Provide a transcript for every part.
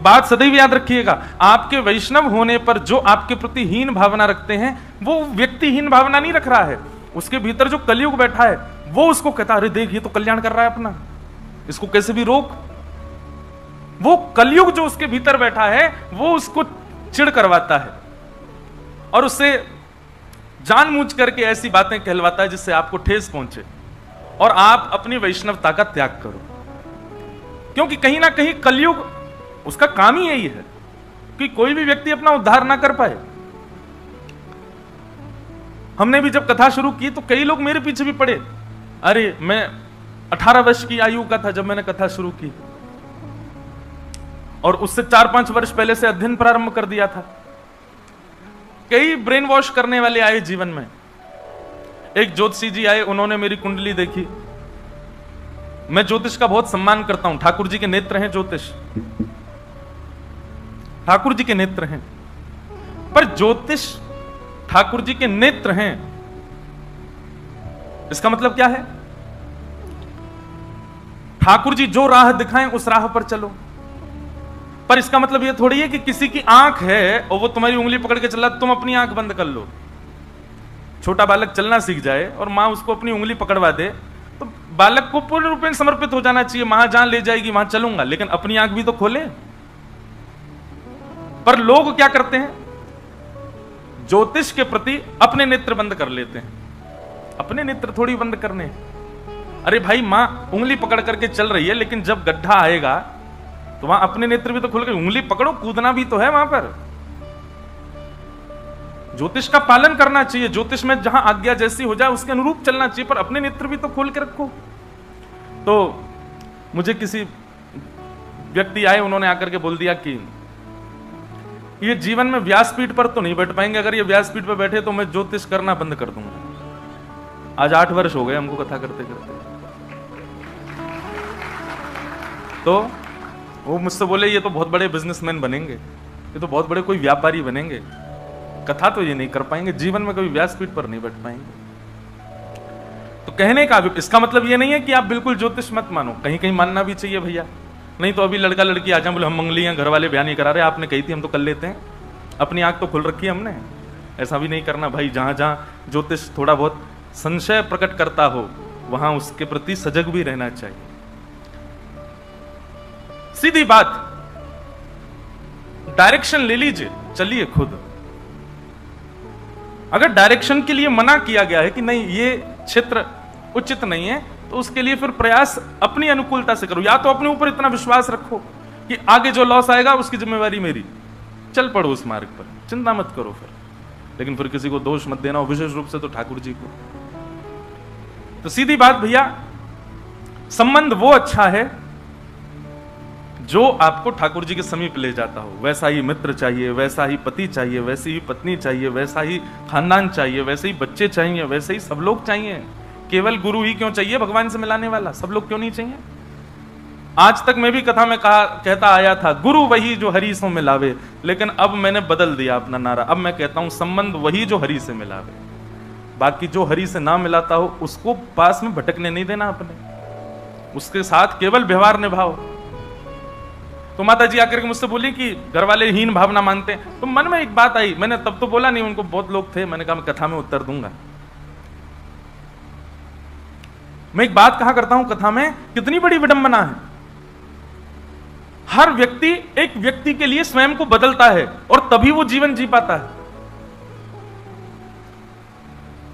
बात सदैव याद रखिएगा, आपके वैष्णव होने पर जो आपके प्रति हीन भावना रखते हैं वो व्यक्ति हीन भावना नहीं रख रहा है, उसके भीतर जो कलयुग बैठा है वो उसको कहता है अरे देख ये तो कल्याण कर रहा है अपना, इसको कैसे भी रोक। वो कलयुग जो उसके भीतर बैठा है वो उसको चिढ़ करवाता है और उससे जानबूझ करके ऐसी बातें कहलवाता है जिससे आपको ठेस पहुंचे और आप अपनी वैष्णवता का त्याग करो, क्योंकि कहीं ना कहीं कलयुग उसका काम ही यही है कि कोई भी व्यक्ति अपना उद्धार ना कर पाए। हमने भी जब कथा शुरू की तो कई लोग मेरे पीछे भी पड़े, अरे मैं 18 वर्ष की आयु का था जब मैंने कथा शुरू की और उससे 4-5 वर्ष पहले से अध्ययन प्रारंभ कर दिया था। कई ब्रेन वॉश करने वाले आए जीवन में। एक ज्योतिषी जी आए, उन्होंने मेरी कुंडली देखी। मैं ज्योतिष का बहुत सम्मान करता हूं, ठाकुर जी के नेत्र हैं ज्योतिष, ठाकुर जी के नेत्र हैं, पर ज्योतिष ठाकुर जी के नेत्र हैं इसका मतलब क्या है? ठाकुर जी जो राह दिखाएं उस राह पर चलो, पर इसका मतलब यह थोड़ी है कि किसी की आंख है और वो तुम्हारी उंगली पकड़ के चला तुम अपनी आंख बंद कर लो। छोटा बालक चलना सीख जाए और मां उसको अपनी उंगली पकड़वा दे तो बालक को पूर्ण रूप में समर्पित हो जाना चाहिए, मां जहां ले जाएगी वहां चलूंगा, लेकिन अपनी आंख भी तो खोले। पर लोग क्या करते हैं, ज्योतिष के प्रति अपने नेत्र बंद कर लेते हैं। अपने नेत्र थोड़ी बंद करने, अरे भाई मां उंगली पकड़ करके चल रही है, लेकिन जब गड्ढा आएगा तो वहां अपने नेत्र भी तो खुल गए, उंगली पकड़ो, कूदना भी तो है वहां पर। ज्योतिष का पालन करना चाहिए, ज्योतिष में जहां आज्ञा जैसी हो जाए उसके अनुरूप चलना चाहिए, पर अपने नेत्र भी तो खोल के रखो। तो मुझे किसी व्यक्ति आए, उन्होंने आकर के बोल दिया कि ये जीवन में व्यासपीठ पर तो नहीं बैठ पाएंगे, अगर ये व्यासपीठ पर बैठे तो मैं ज्योतिष करना बंद कर दूंगा। आज 8 वर्ष हो गए हमको कथा करते करते। तो वो मुझसे बोले ये तो बहुत बड़े बिजनेसमैन बनेंगे, ये तो बहुत बड़े कोई व्यापारी बनेंगे, कथा तो ये नहीं कर पाएंगे, जीवन में कभी व्यासपीठ पर नहीं बैठ पाएंगे। तो कहने का इसका मतलब ये नहीं है कि आप बिल्कुल ज्योतिष मत मानो, कहीं कहीं मानना भी चाहिए भैया, नहीं तो अभी लड़का लड़की आ जाए बोले हम मंगली हैं, घर वाले ब्याह नहीं करा रहे, आपने कही थी हम तो कर लेते हैं, अपनी आंख तो खुल रखी है हमने। ऐसा भी नहीं करना भाई, जहां जहां ज्योतिष थोड़ा बहुत संशय प्रकट करता हो वहां उसके प्रति सजग भी रहना चाहिए। सीधी बात, डायरेक्शन ले लीजिए, चलिए खुद। अगर डायरेक्शन के लिए मना किया गया है कि नहीं ये क्षेत्र उचित नहीं है, तो उसके लिए फिर प्रयास अपनी अनुकूलता से करो, या तो अपने ऊपर इतना विश्वास रखो कि आगे जो लॉस आएगा उसकी जिम्मेवारी मेरी, चल पड़ो उस मार्ग पर, चिंता मत करो फिर, लेकिन फिर किसी को दोष मत देना, विशेष रूप से तो ठाकुर जी को। तो सीधी बात भैया, संबंध वो अच्छा है जो आपको ठाकुर जी के समीप ले जाता हो। वैसा ही मित्र चाहिए, वैसा ही पति चाहिए, वैसी ही पत्नी चाहिए, वैसा ही खानदान चाहिए, वैसे ही बच्चे चाहिए, वैसे ही सब लोग चाहिए। केवल गुरु ही क्यों चाहिए भगवान से मिलाने वाला, सब लोग क्यों नहीं चाहिए? आज तक मैं भी कथा में कहता आया था गुरु वही जो हरि से मिलावे, लेकिन अब मैंने बदल दिया अपना नारा, अब मैं कहता हूं संबंध वही जो हरि से मिलावे। बाकी जो हरि से ना मिलाता हो उसको पास में भटकने नहीं देना अपने, उसके साथ केवल व्यवहार निभाओ। तो माता जी आकर के मुझसे बोली कि घर वाले हीन भावना मानते हैं, तो मन में एक बात आई, मैंने तब तो बोला नहीं, उनको बहुत लोग थे, मैंने कहा मैं कथा में उत्तर दूंगा। मैं एक बात कहा करता हूं कथा में, कितनी बड़ी विडंबना है। हर व्यक्ति एक व्यक्ति के लिए स्वयं को बदलता है और तभी वो जीवन जी पाता है।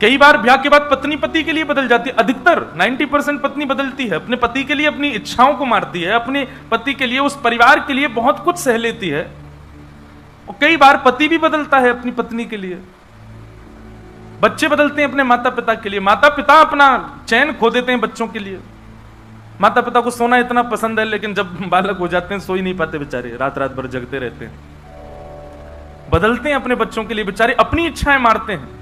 कई बार ब्याह के बाद पत्नी पति के लिए बदल जाती है, अधिकतर 90% पत्नी बदलती है, अपने पति के लिए अपनी इच्छाओं को मारती है, अपने पति के लिए, उस परिवार के लिए बहुत कुछ सह लेती है। और कई बार पति भी बदलता है अपनी पत्नी के लिए, बच्चे बदलते हैं अपने माता पिता के लिए, माता पिता अपना चैन खो देते हैं बच्चों के लिए। माता पिता को सोना इतना पसंद है, लेकिन जब बालक हो जाते हैं सो ही नहीं पाते बेचारे, रात रात भर जगते रहते हैं, बदलते हैं अपने बच्चों के लिए, बेचारे अपनी इच्छाएं मारते हैं,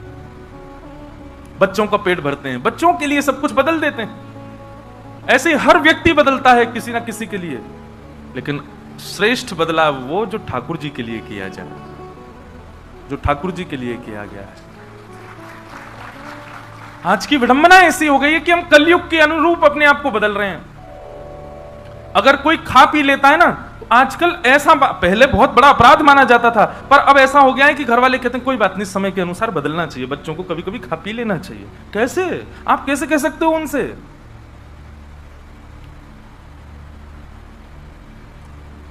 बच्चों का पेट भरते हैं, बच्चों के लिए सब कुछ बदल देते हैं। ऐसे हर व्यक्ति बदलता है किसी ना किसी के लिए, लेकिन श्रेष्ठ बदलाव वो जो ठाकुर जी के लिए किया जाए, जो ठाकुर जी के लिए किया गया है। आज की विडंबना ऐसी हो गई है कि हम कलयुग के अनुरूप अपने आप को बदल रहे हैं। अगर कोई खा पी लेता है ना आजकल ऐसा पहले बहुत बड़ा अपराध माना जाता था, पर अब ऐसा हो गया है कि घर वाले कहते हैं कोई बात नहीं, समय के अनुसार बदलना चाहिए, बच्चों को कभी कभी खा पी लेना चाहिए। कैसे आप कैसे कह सकते हो उनसे?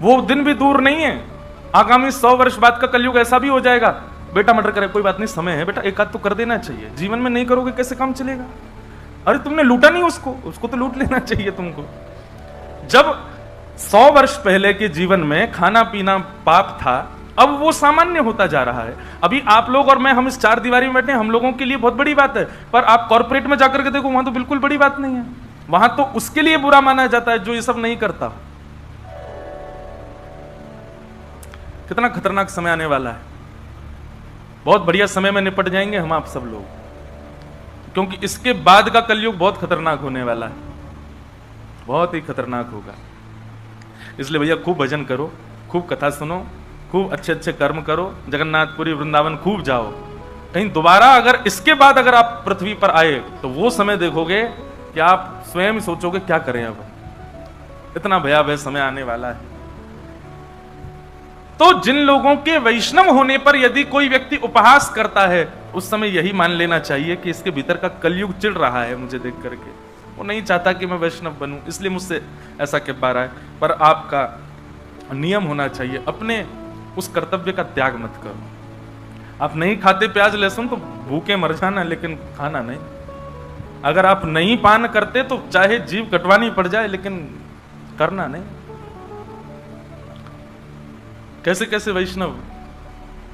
वो दिन भी दूर नहीं है, आगामी 100 वर्ष बाद का कलयुग ऐसा भी हो जाएगा, बेटा मर्डर करे कोई बात नहीं, समय है बेटा, एक आध तो कर देना चाहिए, जीवन में नहीं करोगे कैसे काम चलेगा? अरे तुमने लूटा नहीं उसको, उसको तो लूट लेना चाहिए तुमको। जब 100 वर्ष पहले के जीवन में खाना पीना पाप था, अब वो सामान्य होता जा रहा है। अभी आप लोग और मैं, हम इस 4 दीवारी में बैठे हैं, हम लोगों के लिए बहुत बड़ी बात है, पर आप कॉर्पोरेट में जाकर के देखो, वहां तो बिल्कुल बड़ी बात नहीं है, वहां तो उसके लिए बुरा माना जाता है जो ये सब नहीं करता। कितना खतरनाक समय आने वाला है, बहुत बढ़िया समय में निपट जाएंगे हम आप सब लोग, क्योंकि इसके बाद का कलयुग बहुत खतरनाक होने वाला है, बहुत ही खतरनाक होगा। इसलिए भैया खूब भजन करो, खूब कथा सुनो, खूब अच्छे अच्छे कर्म करो, जगन्नाथपुरी वृंदावन खूब जाओ। कहीं दोबारा अगर इसके बाद अगर आप पृथ्वी पर आए तो वो समय देखोगे कि आप स्वयं सोचोगे क्या करें अब, इतना भयावह समय आने वाला है। तो जिन लोगों के वैष्णव होने पर यदि कोई व्यक्ति उपहास करता है, उस समय यही मान लेना चाहिए कि इसके भीतर का कलयुग चिढ़ रहा है मुझे देख करके, वो नहीं चाहता कि मैं वैष्णव बनूं, इसलिए मुझसे ऐसा कह पा रहा है। पर आपका नियम होना चाहिए, अपने उस कर्तव्य का त्याग मत करो। आप नहीं खाते प्याज लहसुन तो भूखे मर जाना, लेकिन खाना नहीं। अगर आप नहीं पान करते तो चाहे जीव कटवानी पड़ जाए, लेकिन करना नहीं। कैसे कैसे वैष्णव,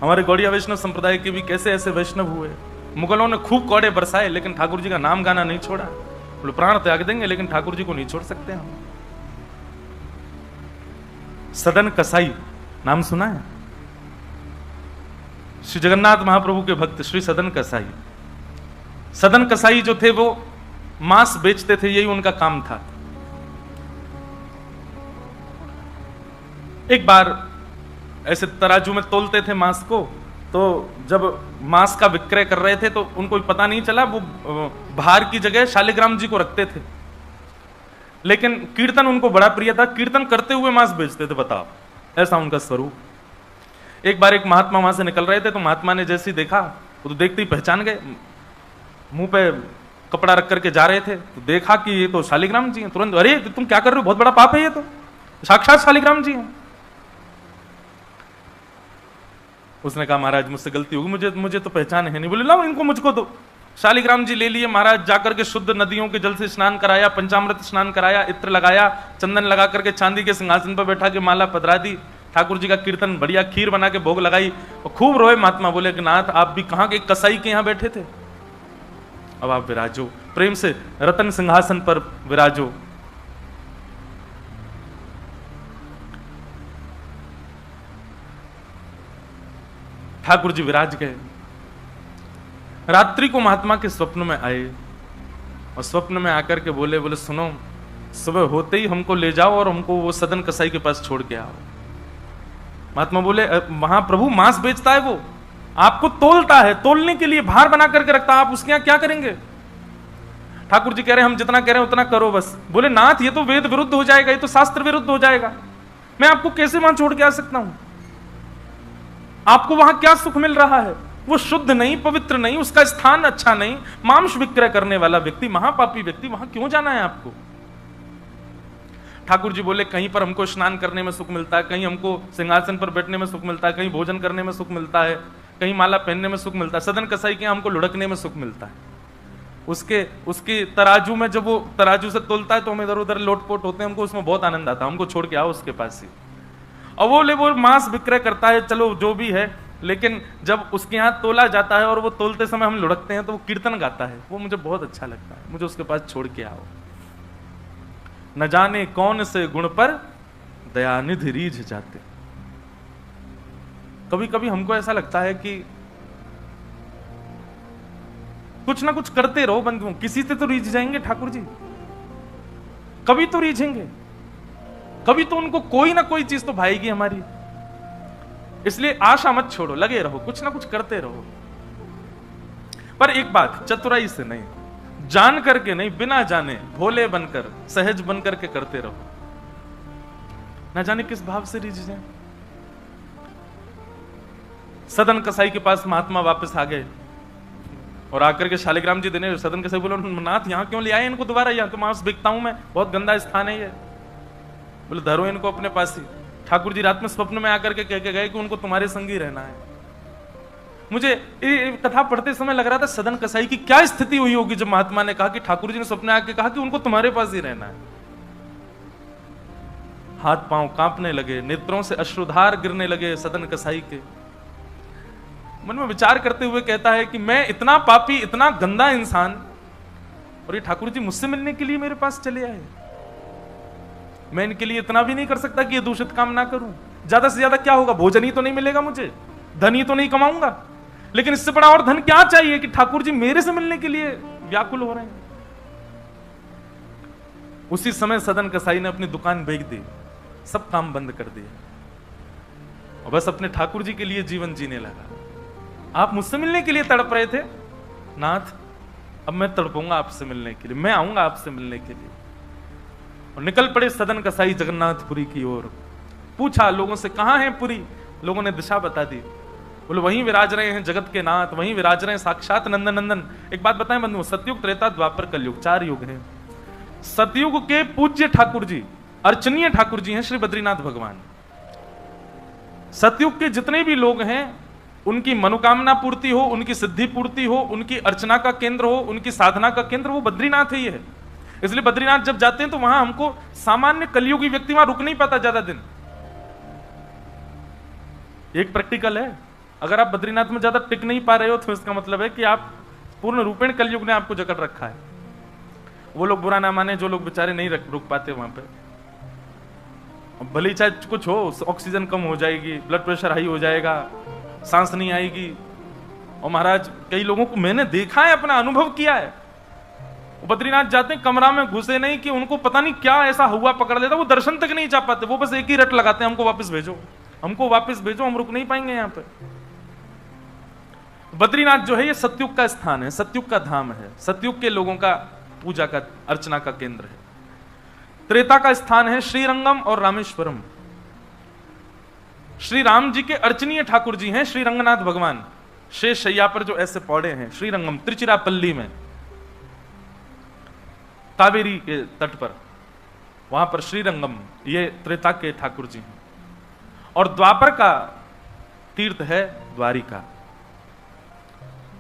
हमारे गौड़िया वैष्णव संप्रदाय के भी कैसे ऐसे वैष्णव हुए। मुगलों ने खूब कौड़े बरसाए, लेकिन ठाकुर जी का नाम गाना नहीं छोड़ा। बोले प्राण त्याग देंगे लेकिन ठाकुर जी को नहीं छोड़ सकते हम। सदन कसाई नाम सुना है? श्री जगन्नाथ महाप्रभु के भक्त श्री सदन कसाई। सदन कसाई जो थे वो मांस बेचते थे, यही उनका काम था। एक बार ऐसे तराजू में तोलते थे मांस को, तो जब मांस का विक्रय कर रहे थे तो उनको पता नहीं चला, वो भार की जगह शालिग्राम जी को रखते थे। लेकिन कीर्तन उनको बड़ा प्रिय था, कीर्तन करते हुए मांस बेचते थे, बताओ, ऐसा उनका स्वरूप। एक बार एक महात्मा वहां से निकल रहे थे, तो महात्मा ने जैसे ही देखा, वो तो देखते ही पहचान गए, मुंह पे कपड़ा रख करके जा रहे थे, तो देखा कि ये तो शालिग्राम जी हैं। तुरंत, अरे तुम क्या कर रहे हो, बहुत बड़ा पाप है, ये तो साक्षात शालिग्राम जी हैं। उसने कहा महाराज मुझसे गलती होगी, मुझे तो पहचान है नहीं। बोले लाओ इनको मुझको दो। शालिग्राम जी ले लिए महाराज, जाकर के शुद्ध नदियों के जल से स्नान कराया, पंचामृत स्नान कराया, इत्र लगाया, चंदन लगा करके चांदी के सिंहासन पर बैठा के माला पधरा दी, ठाकुर जी का कीर्तन, बढ़िया खीर बना के भोग लगाई, और खूब रोए महात्मा। बोले कि नाथ आप भी कहाँ के कसाई के यहाँ बैठे थे, अब आप विराजो, प्रेम से रतन सिंहासन पर विराजो। ठाकुर जी विराज गए। रात्रि को महात्मा के स्वप्न में आए, और स्वप्न में आकर के बोले सुनो, सुबह होते ही हमको ले जाओ और हमको वो सदन कसाई के पास छोड़ के आओ। महात्मा बोले वहां प्रभु मांस बेचता है, वो आपको तोलता है, तोलने के लिए भार बना करके रखता है, आप उसके यहाँ क्या करेंगे? ठाकुर जी कह रहे हैं हम जितना कह रहे हैं उतना करो बस। बोले नाथ ये तो वेद विरुद्ध हो जाएगा, ये तो शास्त्र विरुद्ध हो जाएगा, मैं आपको कैसे वहां छोड़ के आ सकता हूं? आपको वहां क्या सुख मिल रहा है? वो शुद्ध नहीं, पवित्र नहीं, उसका स्थान अच्छा नहीं, मांस विक्रय करने वाला व्यक्ति, महापापी व्यक्ति, वहां क्यों जाना है आपको? ठाकुर जी बोले कहीं पर हमको स्नान करने में सुख मिलता है, कहीं हमको सिंहासन पर बैठने में सुख मिलता है, कहीं भोजन करने में सुख मिलता है, कहीं माला पहनने में सुख मिलता है, सदन कसाई के हमको लुढ़कने में सुख मिलता है। उसके तराजू में जब वो तराजू से तोलता है तो हम इधर उधर लोटपोट होते हैं, हमको उसमें बहुत आनंद आता है, हमको छोड़ के आओ उसके पास ही। और वो मांस विक्रय करता है, चलो जो भी है, लेकिन जब उसके यहाँ तोला जाता है और वो तोलते समय हम लुढ़कते हैं तो वो कीर्तन गाता है, वो मुझे बहुत अच्छा लगता है, मुझे उसके पास छोड़ के आओ। न जाने कौन से गुण पर दयानिधि रीझ जाते। कभी कभी हमको ऐसा लगता है कि कुछ ना कुछ करते रहो बंधुओं, किसी से तो रीझ जाएंगे ठाकुर जी, कभी तो रीझेंगे, कभी तो उनको कोई ना कोई चीज तो भाएगी हमारी। इसलिए आशा मत छोड़ो, लगे रहो, कुछ ना कुछ करते रहो। पर एक बात, चतुराई से नहीं, जान करके नहीं, बिना जाने भोले बनकर, सहज बनकर के करते रहो। ना जाने किस भाव से रिझे। सदन कसाई के पास महात्मा वापस आ गए और आकर के शालिग्राम जी देने, सदन कसाई बोले नाथ यहाँ क्यों ले आए इनको दोबारा, यहाँ तो मांस बिकता हूं मैं, बहुत गंदा स्थान है ये। बोले धरो इनको अपने पास ही। ठाकुर जी रात में स्वप्न में आकर के कह के गए कि उनको तुम्हारे संग ही रहना है। मुझे ये कथा पढ़ते समय लग रहा था सदन कसाई की क्या स्थिति हुई होगी जब महात्मा ने कहा कि ठाकुर जी ने स्वप्न आके कहा कि उनको तुम्हारे पास ही रहना है। हाथ पांव कांपने लगे, नेत्रों से अश्रुधार गिरने लगे सदन कसाई के। मन में विचार करते हुए कहता है कि मैं इतना पापी, इतना गंदा इंसान, और ये ठाकुर जी मुझसे मिलने के लिए मेरे पास चले आए। मैं इनके लिए इतना भी नहीं कर सकता कि ये दूषित काम ना करूं। ज्यादा से ज्यादा क्या होगा, भोजन ही तो नहीं मिलेगा मुझे, धन ही तो नहीं कमाऊंगा, लेकिन इससे बड़ा और धन क्या चाहिए कि ठाकुर जी मेरे से मिलने के लिए व्याकुल हो रहे हैं। उसी समय सदन कसाई ने अपनी दुकान बेच दी, सब काम बंद कर दिए और बस अपने ठाकुर जी के लिए जीवन जीने लगा। आप मुझसे मिलने के लिए तड़प रहे थे नाथ, अब मैं तड़पूंगा आपसे मिलने के लिए, मैं आऊंगा आपसे मिलने के लिए। और निकल पड़े सदन कसाई जगन्नाथपुरी की ओर। पूछा लोगों से कहां है पुरी, लोगों ने दिशा बता दी। बोले वहीं विराज रहे हैं जगत के नाथ, वहीं विराज रहे हैं साक्षात नंदन नंदन। एक बात बताएं बंधु, सतयुग त्रेता द्वापर कलयुग 4 युग हैं। सतयुग के पूज्य ठाकुर जी, अर्चनीय ठाकुर जी हैं श्री बद्रीनाथ भगवान। सतयुग के जितने भी लोग हैं उनकी मनोकामना पूर्ति हो, उनकी सिद्धि पूर्ति हो, उनकी अर्चना का केंद्र हो, उनकी साधना का केंद्र वो बद्रीनाथ ही है। इसलिए बद्रीनाथ जब जाते हैं तो वहां हमको सामान्य कलयुगी व्यक्ति वहां रुक नहीं पाता ज्यादा दिन। एक प्रैक्टिकल है, अगर आप बद्रीनाथ में ज्यादा टिक नहीं पा रहे हो तो इसका मतलब है कि आप पूर्ण रूपेण कलयुग ने आपको जकड़ रखा है। वो लोग बुरा ना माने जो लोग बेचारे नहीं रुक पाते वहां पे। भले चाहे कुछ हो, ऑक्सीजन कम हो जाएगी, ब्लड प्रेशर हाई हो जाएगा, सांस नहीं आएगी। और महाराज कई लोगों को मैंने देखा है, अपना अनुभव किया है, बद्रीनाथ जाते हैं कमरा में घुसे नहीं कि उनको पता नहीं क्या ऐसा हुआ पकड़ लेता, वो दर्शन तक नहीं जा पाते। वो बस एक ही रट लगाते हैं, हमको वापस भेजो, हमको वापस भेजो, हम रुक नहीं पाएंगे यहाँ पे। बद्रीनाथ जो है ये सतयुग का स्थान है, सतयुग का धाम है, सतयुग के लोगों का पूजा का अर्चना का केंद्र है। त्रेता का स्थान है श्रीरंगम और रामेश्वरम। श्री राम जी के अर्चनीय ठाकुर जी हैं श्री रंगनाथ भगवान, शेष शैया पर जो ऐसे पौड़े हैं। श्रीरंगम त्रिचिरापल्ली में, कावेरी के तट पर, वहां पर श्रीरंगम, ये त्रेता के ठाकुर जी हैं। और द्वापर का तीर्थ है द्वारिका।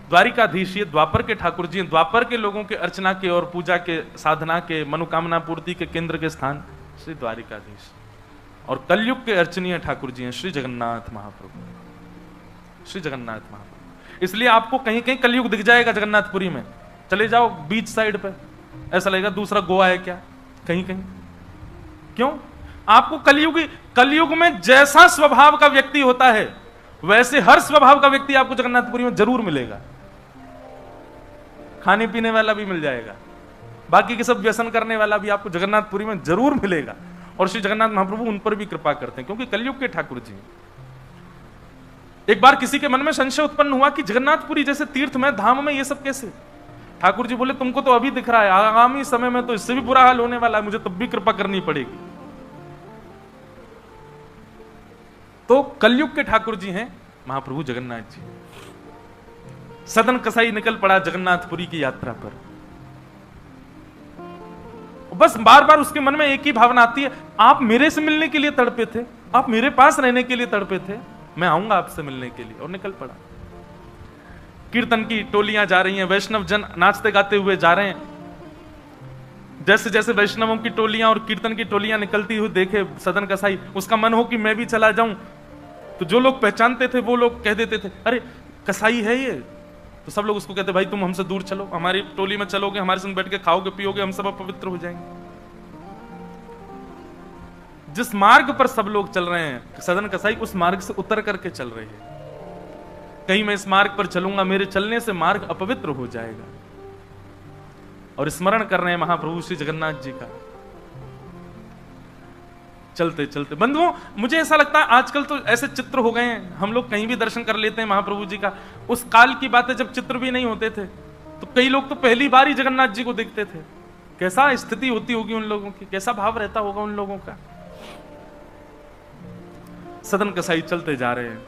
द्वारिकाधीश ये द्वापर के ठाकुर जी हैं। द्वापर के लोगों के अर्चना के और पूजा के, साधना के, मनोकामना पूर्ति के केंद्र के स्थान श्री द्वारिकाधीश। और कलयुग के अर्चनीय ठाकुर जी हैं श्री जगन्नाथ महाप्रभु, श्री जगन्नाथ महाप्रभु। इसलिए आपको कहीं कहीं कलयुग दिख जाएगा जगन्नाथपुरी में, चले जाओ बीच साइड पे, ऐसा लगेगा दूसरा गोवा है क्या, कहीं कहीं। क्यों? आपको कलयुग में जैसा स्वभाव का व्यक्ति होता है वैसे हर स्वभाव का व्यक्ति आपको जगन्नाथपुरी में जरूर मिलेगा। खाने पीने वाला भी मिल जाएगा, बाकी के सब व्यसन करने वाला भी आपको जगन्नाथपुरी में जरूर मिलेगा। और श्री जगन्नाथ महाप्रभु उन पर भी कृपा करते हैं क्योंकि कलयुग के ठाकुर जी। एक बार किसी के मन में संशय उत्पन्न हुआ कि जगन्नाथपुरी जैसे तीर्थ में, धाम में ये सब कैसे? ठाकुर जी बोले तुमको तो अभी दिख रहा है, आगामी समय में तो इससे भी बुरा हाल होने वाला है, मुझे तब भी कृपा करनी पड़ेगी। तो कलयुग के ठाकुर जी हैं महाप्रभु जगन्नाथ जी। सदन कसाई निकल पड़ा जगन्नाथपुरी की यात्रा पर। बस बार बार उसके मन में एक ही भावना आती है, आप मेरे से मिलने के लिए तड़पे थे, आप मेरे पास रहने के लिए तड़पे थे, मैं आऊंगा आपसे मिलने के लिए। और निकल पड़ा। कीर्तन की टोलियां जा रही हैं, वैष्णव जन नाचते गाते हुए जा रहे हैं। जैसे जैसे वैष्णवों की टोलियां और कीर्तन की टोलियां निकलती हुई देखे सदन कसाई, उसका मन हो कि मैं भी चला जाऊं। तो जो लोग पहचानते थे वो लोग कह देते थे, अरे कसाई है ये। तो सब लोग उसको कहते, भाई तुम हमसे दूर चलो, हमारी टोली में चलोगे, हमारे संग बैठ के खाओगे पियोगे, हम सब अपवित्र हो जाएंगे। जिस मार्ग पर सब लोग चल रहे हैं सदन कसाई उस मार्ग से उतर करके चल रहे हैं। कहीं मैं इस मार्ग पर चलूंगा, मेरे चलने से मार्ग अपवित्र हो जाएगा। और स्मरण कर रहे हैं महाप्रभु श्री जगन्नाथ जी का। चलते चलते बंधुओं, मुझे ऐसा लगता है आजकल तो ऐसे चित्र हो गए हैं, हम लोग कहीं भी दर्शन कर लेते हैं महाप्रभु जी का। उस काल की बात है जब चित्र भी नहीं होते थे, तो कई लोग तो पहली बार ही जगन्नाथ जी को देखते थे। कैसा स्थिति होती होगी उन लोगों की, कैसा भाव रहता होगा उन लोगों का। सदन कसाई चलते जा रहे हैं,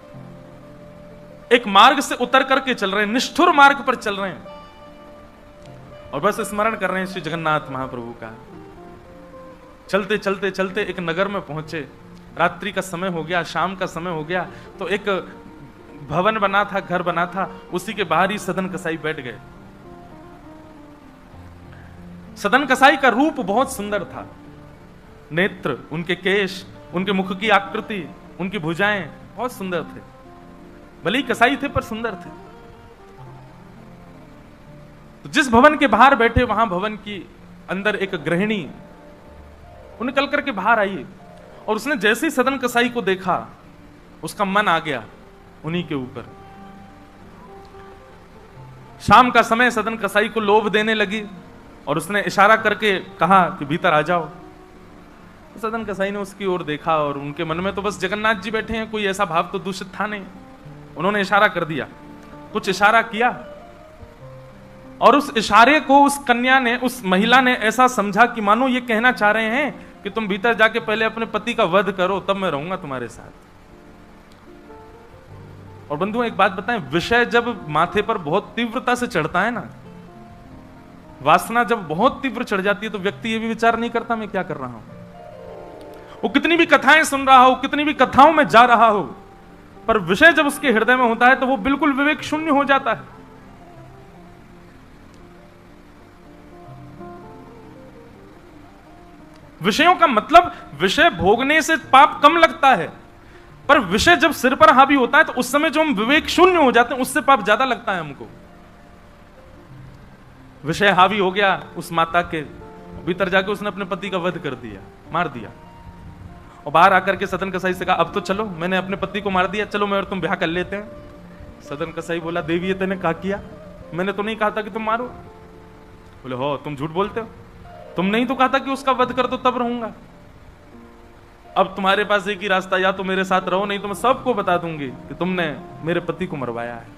एक मार्ग से उतर करके चल रहे हैं, निष्ठुर मार्ग पर चल रहे हैं और बस स्मरण कर रहे हैं श्री जगन्नाथ महाप्रभु का। चलते चलते चलते एक नगर में पहुंचे, रात्रि का समय हो गया, शाम का समय हो गया, तो एक भवन बना था, घर बना था, उसी के बाहर ही सदन कसाई बैठ गए। सदन कसाई का रूप बहुत सुंदर था, नेत्र, उनके केश, उनके मुख की आकृति, उनकी भुजाएं बहुत सुंदर थे। भले ही कसाई थे पर सुंदर थे। तो जिस भवन के बाहर बैठे, वहां भवन की अंदर एक गृहिणी वो निकल करके बाहर आई और उसने जैसे ही सदन कसाई को देखा, उसका मन आ गया उन्हीं के ऊपर। शाम का समय, सदन कसाई को लोभ देने लगी और उसने इशारा करके कहा कि भीतर आ जाओ। सदन कसाई ने उसकी ओर देखा और उनके मन में तो बस जगन्नाथ जी बैठे हैं, कोई ऐसा भाव तो दूषित था नहीं। उन्होंने इशारा कर दिया, कुछ इशारा किया और उस इशारे को उस कन्या ने, उस महिला ने ऐसा समझा कि मानो ये कहना चाह रहे हैं कि तुम भीतर जाके पहले अपने पति का वध करो, तब मैं रहूंगा तुम्हारे साथ। और बंधुओं एक बात बताएं, विषय जब माथे पर बहुत तीव्रता से चढ़ता है ना, वासना जब बहुत तीव्र चढ़ जाती है, तो व्यक्ति ये भी विचार नहीं करता मैं क्या कर रहा हूं। वो कितनी भी कथाएं सुन रहा हो, कितनी भी कथाओं में जा रहा हो, पर विषय जब उसके हृदय में होता है तो वो बिल्कुल विवेक शून्य हो जाता है। विषयों का मतलब, विषय भोगने से पाप कम लगता है, पर विषय जब सिर पर हावी होता है तो उस समय जो हम विवेक शून्य हो जाते हैं, उससे पाप ज्यादा लगता है हमको। विषय हावी हो गया उस माता के, भीतर जाके उसने अपने पति का वध कर दिया, मार दिया। और बाहर आकर के सदन कसाई से कहा, अब तो चलो, मैंने अपने पति को मार दिया, चलो मैं और तुम ब्याह कर लेते हैं। सदन कसाई बोला, देवी ये तूने कहा किया? मैंने तो नहीं कहा था कि तुम मारो। बोले, हो तुम झूठ बोलते हो, तुमने ही तो कहा था कि उसका वध कर दो तब रहूंगा। अब तुम्हारे पास एक ही रास्ता, या तो मेरे साथ रहो, नहीं तो मैं सबको बता दूंगी कि तुमने मेरे पति को मरवाया है।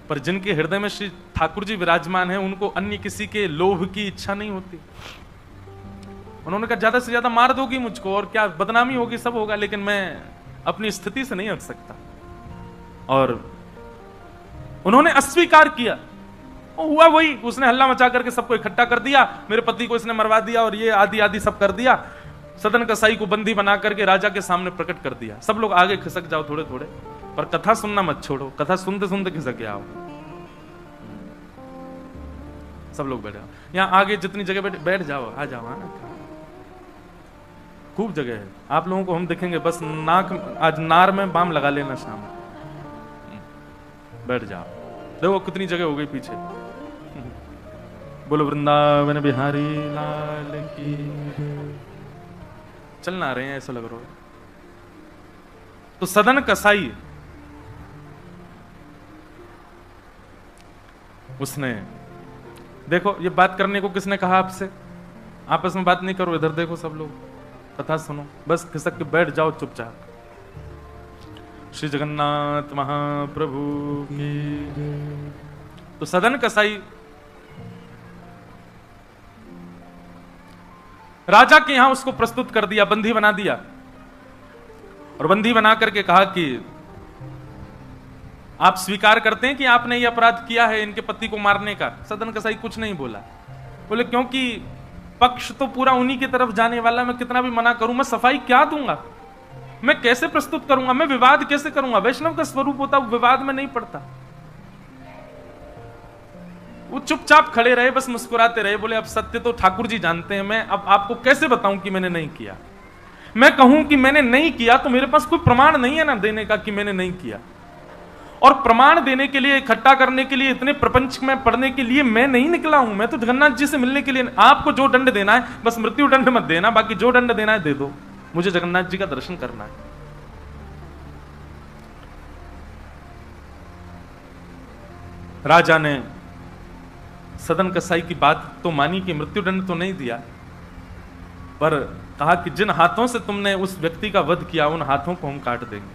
पर जिनके हृदय में श्री ठाकुर जी विराजमान है, उनको अन्य किसी के लोभ की इच्छा नहीं होती। उन्होंने कहा, ज्यादा से ज्यादा मार दोगी मुझको और क्या, बदनामी होगी, सब होगा, लेकिन मैं अपनी स्थिति से नहीं हट सकता। और उन्होंने अस्वीकार किया। हुआ वही, उसने हल्ला मचा करके सबको इकट्ठा कर दिया, मेरे पति को इसने मरवा दिया और ये आदि आदि सब कर दिया। सदन कसाई को बंदी बना करके राजा के सामने प्रकट कर दिया। सब लोग आगे खिसक जाओ थोड़े थोड़े, पर कथा सुनना मत छोड़ो, कथा सुनते सुनते खिसक आओ। सब लोग बैठ जाओ, यहाँ आगे जितनी जगह बैठ जाओ, आ जाओ, है ना, खूब जगह है। आप लोगों को हम देखेंगे, बस नाक, आज नार में बाम लगा लेना शाम, बैठ जाओ। देखो कितनी जगह हो गई पीछे। बोलो वृंदावन बिहारी लाल की। चलना रहे हैं ऐसा लग रहा है। तो सदन कसाई, उसने देखो, ये बात करने को किसने कहा आपसे? आपस में बात नहीं करो, इधर देखो सब लोग, कथा सुनो, बस खिसक के बैठ जाओ चुपचाप। श्री जगन्नाथ महाप्रभु की। तो सदन कसाई राजा के यहां उसको प्रस्तुत कर दिया, बंदी बना दिया, और बंदी बना करके कहा कि आप स्वीकार करते हैं कि आपने ये अपराध किया है इनके पति को मारने का? सदन कसाई कुछ नहीं बोला। बोले, क्योंकि पक्ष तो पूरा उन्हीं की तरफ जाने वाला, मैं कितना भी मना करूं, मैं सफाई क्या दूंगा, मैं कैसे प्रस्तुत करूंगा, मैं विवाद कैसे करूंगा? वैष्णव का स्वरूप होता है विवाद में नहीं पड़ता। वो चुपचाप खड़े रहे, बस मुस्कुराते रहे। बोले, अब सत्य तो ठाकुर जी जानते हैं, मैं अब आपको कैसे बताऊं कि मैंने नहीं किया। मैं कहूं कि मैंने नहीं किया तो मेरे पास कोई प्रमाण नहीं है ना देने का कि मैंने नहीं किया। और प्रमाण देने के लिए, इकट्ठा करने के लिए, इतने प्रपंच में पढ़ने के लिए मैं नहीं निकला हूं। मैं तो जगन्नाथ जी से मिलने के लिए। आपको जो दंड देना है, बस मृत्यु दंड मत देना, बाकी जो दंड देना है दे दो, मुझे जगन्नाथ जी का दर्शन करना है। राजा ने सदन कसाई की बात तो मानी कि मृत्युदंड तो नहीं दिया, पर कहा कि जिन हाथों से तुमने उस व्यक्ति का वध किया, उन हाथों को हम काट देंगे।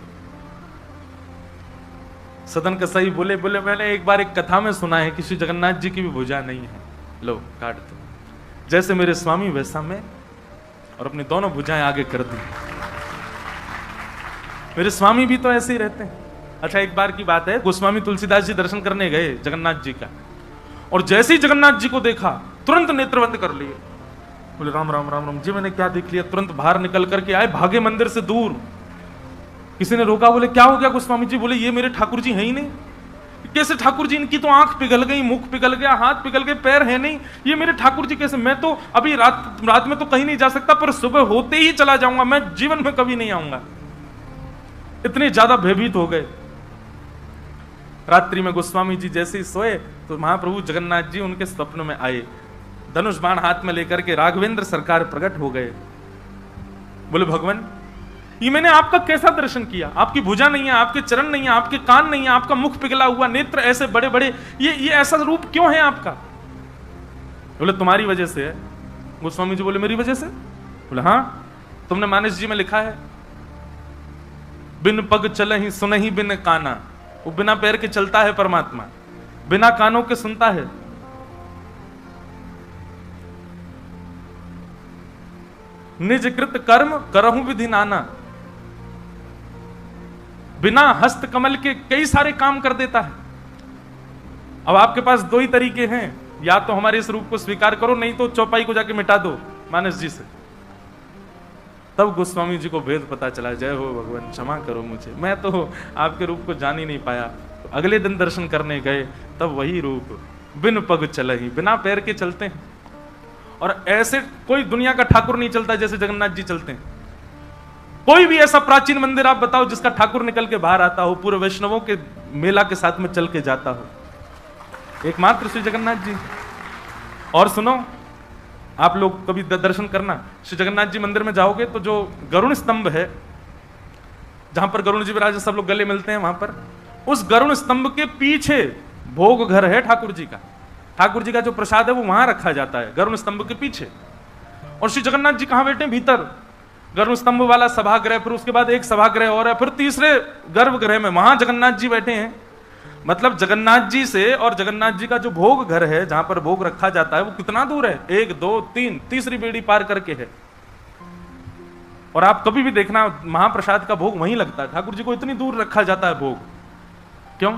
सदन कसाई बोले, मैंने एक बार एक कथा में सुना है कि श्री जगन्नाथ जी की भी भुजा नहीं है, लो काट दो, जैसे मेरे स्वामी वैसा मैं। और अपनी दोनों भुजाएं आगे कर दी। मेरे स्वामी भी तो ऐसे ही रहते हैं। अच्छा, एक बार की बात है, गोस्वामी तुलसीदास जी दर्शन करने गए जगन्नाथ जी का, और जैसे ही जगन्नाथ जी को देखा तुरंत नेत्र बंद कर लिए। बोले राम राम राम राम जी, मैंने क्या देख लिया। तुरंत बाहर निकल करके आए, भागे मंदिर से दूर। किसी ने रोका, बोले क्या हो गया गोस्वामी जी? बोले ये मेरे ठाकुर जी हैं ही नहीं। कैसे ठाकुर जी? इनकी तो आंख पिघल गई, मुख पिघल गया, हाथ पिघल गए, पैर है नहीं, ये मेरे ठाकुर जी कैसे? मैं तो अभी रात में तो कहीं नहीं जा सकता, पर सुबह होते ही चला जाऊंगा, मैं जीवन में कभी नहीं आऊंगा। इतने ज्यादा भयभीत हो गए। रात्रि में गोस्वामी जी जैसे ही सोए तो महाप्रभु जगन्नाथ जी उनके स्वप्न में आए, धनुष बाण हाथ में लेकर के राघवेंद्र सरकार प्रकट हो गए। बोले भगवान, ये मैंने आपका कैसा दर्शन किया? आपकी भुजा नहीं है, आपके चरण नहीं है, आपके कान नहीं है, आपका मुख पिघला हुआ, नेत्र ऐसे बड़े बड़े, ये ऐसा रूप क्यों है आपका? बोले तुम्हारी वजह से है। गोस्वामी जी बोले मेरी वजह से? बोले हाँ, तुमने मानस जी में लिखा है, बिन पग चलहि सुनहि बिन काना। वो बिना पैर के चलता है परमात्मा, बिना कानों के सुनता है। निज कृत कर्म करहु विधि नाना। बिना हस्त कमल के कई सारे काम कर देता है। अब आपके पास दो ही तरीके हैं, या तो हमारे इस रूप को स्वीकार करो, नहीं तो चौपाई को जाके मिटा दो मानस जी से। तब गोस्वामी जी को भेद पता चला। जय हो भगवान, क्षमा करो मुझे, मैं तो आपके रूप को जान ही नहीं पाया। तो अगले दिन दर्शन करने गए, तब वही रूप, बिन पग चलहि, बिना पैर के चलते हैं। और ऐसे कोई दुनिया का ठाकुर नहीं चलता जैसे जगन्नाथ जी चलते हैं। कोई भी ऐसा प्राचीन मंदिर आप बताओ जिसका ठाकुर निकल के बाहर आता हो, पूरे वैष्णवों के मेला के साथ में चल के जाता हो, एकमात्र श्री जगन्नाथ जी। और सुनो, आप लोग कभी दर्शन करना, श्री जगन्नाथ जी मंदिर में जाओगे तो जो गरुण स्तंभ है, जहां पर गरुण जी विराज सब लोग गले मिलते हैं, वहां पर उस गरुण स्तंभ के पीछे भोग घर है ठाकुर जी का। ठाकुर जी का जो प्रसाद है वो वहां रखा जाता है, गरुण स्तंभ के पीछे। और श्री जगन्नाथ जी कहां बैठे? भीतर गरुण स्तंभ वाला सभागृह, फिर उसके बाद एक सभागृह और है, फिर तीसरे गर्भगृह में वहां जगन्नाथ जी बैठे हैं। मतलब जगन्नाथ जी से और जगन्नाथ जी का जो भोग घर है, जहां पर भोग रखा जाता है, वो कितना दूर है? 1 2 3 तीसरी बेड़ी पार करके है। और आप कभी भी देखना, महाप्रसाद का भोग वहीं लगता है। ठाकुर जी को इतनी दूर रखा जाता है भोग, क्यों?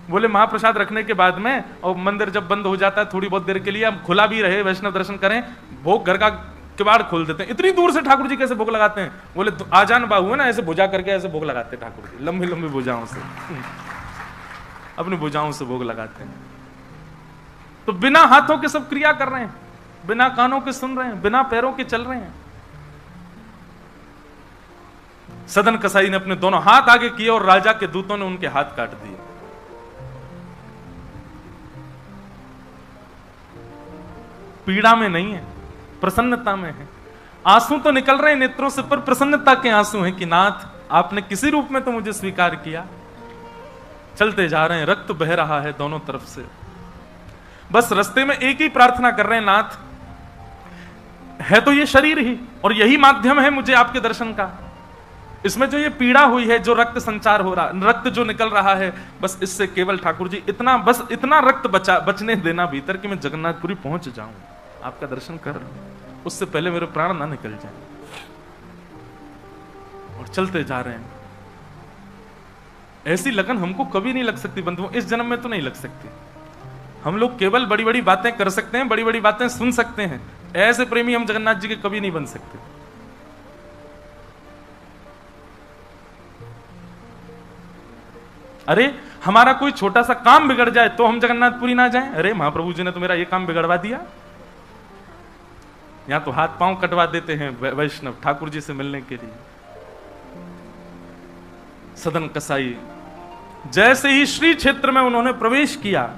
बोले महाप्रसाद रखने के बाद में, और मंदिर जब बंद हो जाता है थोड़ी बहुत देर के लिए, हम खुला भी रहे, वैष्णव दर्शन करें, भोग घर का किवाड़ खोल देते हैं। इतनी दूर से ठाकुर जी कैसे भोग लगाते हैं? बोले आजान बाहु है ना, ऐसे भुजा करके ऐसे भोग लगाते हैं ठाकुर जी, लंबी लंबी भुजाओं से, अपनी भुजाओं से भोग लगाते हैं। तो बिना हाथों के सब क्रिया कर रहे हैं, बिना कानों के सुन रहे हैं, बिना पैरों के चल रहे हैं। सदन कसाई ने अपने दोनों हाथ आगे किए और राजा के दूतों ने उनके हाथ काट दिए। पीड़ा में नहीं है, प्रसन्नता में है। आंसू तो निकल रहे हैं नेत्रों से, पर प्रसन्नता के आंसू हैं कि नाथ आपने किसी रूप में तो मुझे स्वीकार किया। चलते जा रहे हैं, रक्त बह रहा है दोनों तरफ से। बस रास्ते में एक ही प्रार्थना कर रहे हैं, नाथ है तो ये शरीर ही, और यही माध्यम है मुझे आपके दर्शन का। इसमें जो ये पीड़ा हुई है, जो रक्त संचार हो रहा, रक्त जो निकल रहा है, बस इससे केवल ठाकुर जी इतना, बस इतना रक्त बचने देना भीतर कि मैं जगन्नाथपुरी पहुंच जाऊं, आपका दर्शन कर, उससे पहले मेरे प्राण ना निकल जाए। और चलते जा रहे हैं। ऐसी लगन हमको कभी नहीं लग सकती बंधुओं, इस जन्म में तो नहीं लग सकती। हम लोग केवल बड़ी बड़ी बातें कर सकते हैं, बड़ी बड़ी बातें सुन सकते हैं, ऐसे प्रेमी हम जगन्नाथ जी के कभी नहीं बन सकते। अरे हमारा कोई छोटा सा काम बिगड़ जाए तो हम जगन्नाथपुरी ना जाएं? अरे महाप्रभु जी ने तो मेरा ये काम बिगड़वा दिया। यहां तो हाथ पांव कटवा देते हैं वैष्णव ठाकुर जी से मिलने के लिए। सदन कसाई जैसे ही श्री क्षेत्र में उन्होंने प्रवेश किया,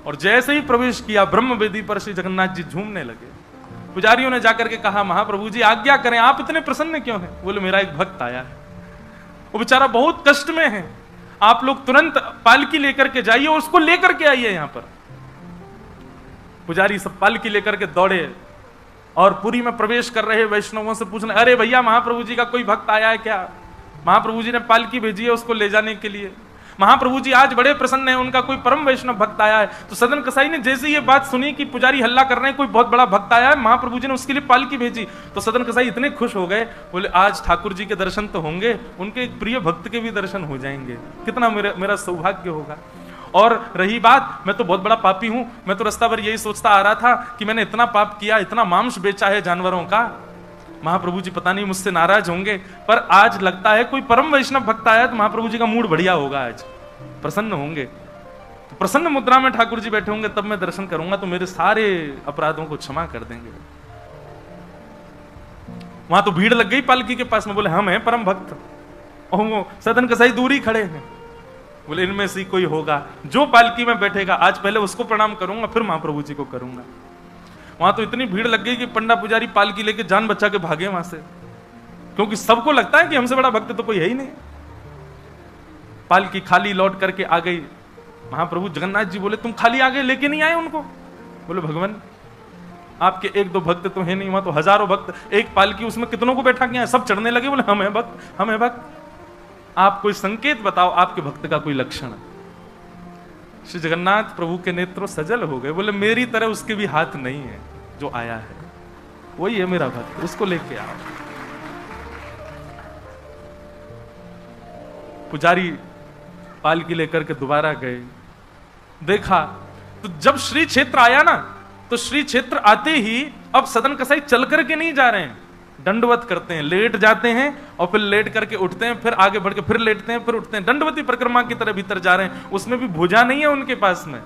और जैसे ही प्रवेश किया, ब्रह्म वेदी पर श्री जगन्नाथ जी झूमने लगे। पुजारियों ने जाकर के कहा, महाप्रभु जी आज्ञा करें, आप इतने प्रसन्न क्यों हैं? बोले मेरा एक भक्त आया है, वो बेचारा बहुत कष्ट में है, आप लोग तुरंत पालकी लेकर के जाइए और उसको लेकर के आइए यहां पर। पुजारी सब पालकी लेकर के दौड़े और पुरी में प्रवेश कर रहे वैष्णवों से पूछने, अरे भैया महाप्रभु जी का कोई भक्त आया है क्या? महाप्रभु जी ने पालकी भेजी है उसको ले जाने के लिए। महाप्रभु जी आज बड़े प्रसन्न हैं, उनका कोई परम वैष्णव भक्त आया है। तो सदन कसाई ने जैसे ये बात सुनी कि पुजारी हल्ला कर रहे हैं, कोई बहुत बड़ा भक्त आया है, महाप्रभु जी ने उसके लिए पालकी भेजी। तो सदन कसाई इतने खुश हो गए, बोले आज ठाकुर जी के दर्शन तो होंगे, उनके एक प्रिय भक्त के भी दर्शन हो जाएंगे, कितना मेरा सौभाग्य होगा। और रही बात, मैं तो बहुत बड़ा पापी हूं, मैं तो रास्ता भर यही सोचता आ रहा था कि मैंने इतना पाप किया, इतना मांस बेचा है जानवरों का, महाप्रभु जी पता नहीं मुझसे नाराज होंगे। पर आज लगता है कोई परम वैष्णव भक्त आया तो महाप्रभु जी का मूड बढ़िया होगा, आज प्रसन्न होंगे। तो प्रसन्न मुद्रा में ठाकुर जी बैठे होंगे, तब मैं दर्शन करूंगा तो मेरे सारे अपराधों को क्षमा कर देंगे। वहां तो भीड़ लग गई पालकी के पास में, बोले हम हैं परम भक्त, और वो सदन कसाई दूर ही खड़े हैं। बोले इनमें से कोई होगा जो पालकी में बैठेगा, आज पहले उसको प्रणाम करूंगा फिर महाप्रभु जी को करूंगा। वहां तो इतनी भीड़ लग गई कि पंडा पुजारी पालकी लेके जान बचा के भागे वहां से, क्योंकि सबको लगता है कि हमसे बड़ा भक्त तो कोई है ही नहीं। पालकी खाली लौट करके आ गई। महाप्रभु जगन्नाथ जी बोले तुम खाली आ गए, लेके नहीं आए उनको? बोले भगवान आपके एक दो भक्त तो है नहीं, वहां तो हजारों भक्त, एक पालकी उसमें कितनों को बैठा के, सब चढ़ने लगे। बोले हम है भक्त, हम है भक्त, आप कोई संकेत बताओ, आपके भक्त का कोई लक्षण। श्री जगन्नाथ प्रभु के नेत्र सजल हो गए, बोले मेरी तरह उसके भी हाथ नहीं है, जो आया है वही है मेरा भक्त, उसको लेके आओ। पुजारी पालकी लेकर के दोबारा गए, देखा तो जब श्री क्षेत्र आया ना, तो श्री क्षेत्र आते ही अब सदन कसाई चल करके नहीं जा रहे हैं, दंडवत करते हैं, लेट जाते हैं और फिर लेट करके उठते हैं, फिर आगे बढ़ के फिर लेटते हैं, फिर उठते हैं, दंडवती परिक्रमा की तरह भीतर जा रहे हैं। उसमें भी भुजा नहीं है उनके पास में,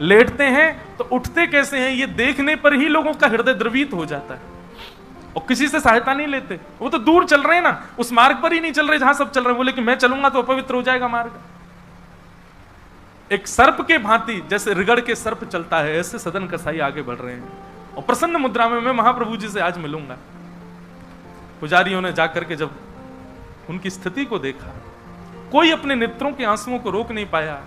लेटते हैं तो उठते कैसे हैं, ये देखने पर ही लोगों का हृदय द्रवित हो जाता है। और किसी से सहायता नहीं लेते, वो तो दूर चल रहे हैं ना, उस मार्ग पर ही नहीं चल रहे जहां सब चल रहे हैं। बोले कि मैं चलूंगा तो अपवित्र हो जाएगा मार्ग। एक सर्प के भांति, जैसे रिगड़ के सर्प चलता है, ऐसे सदन कसाई आगे बढ़ रहे हैं। और प्रसन्न मुद्रा में मैं महाप्रभु जी से आज मिलूंगा। पुजारियों ने जाकर के जब उनकी स्थिति को देखा, कोई अपने नेत्रों के आंसुओं को रोक नहीं पाया।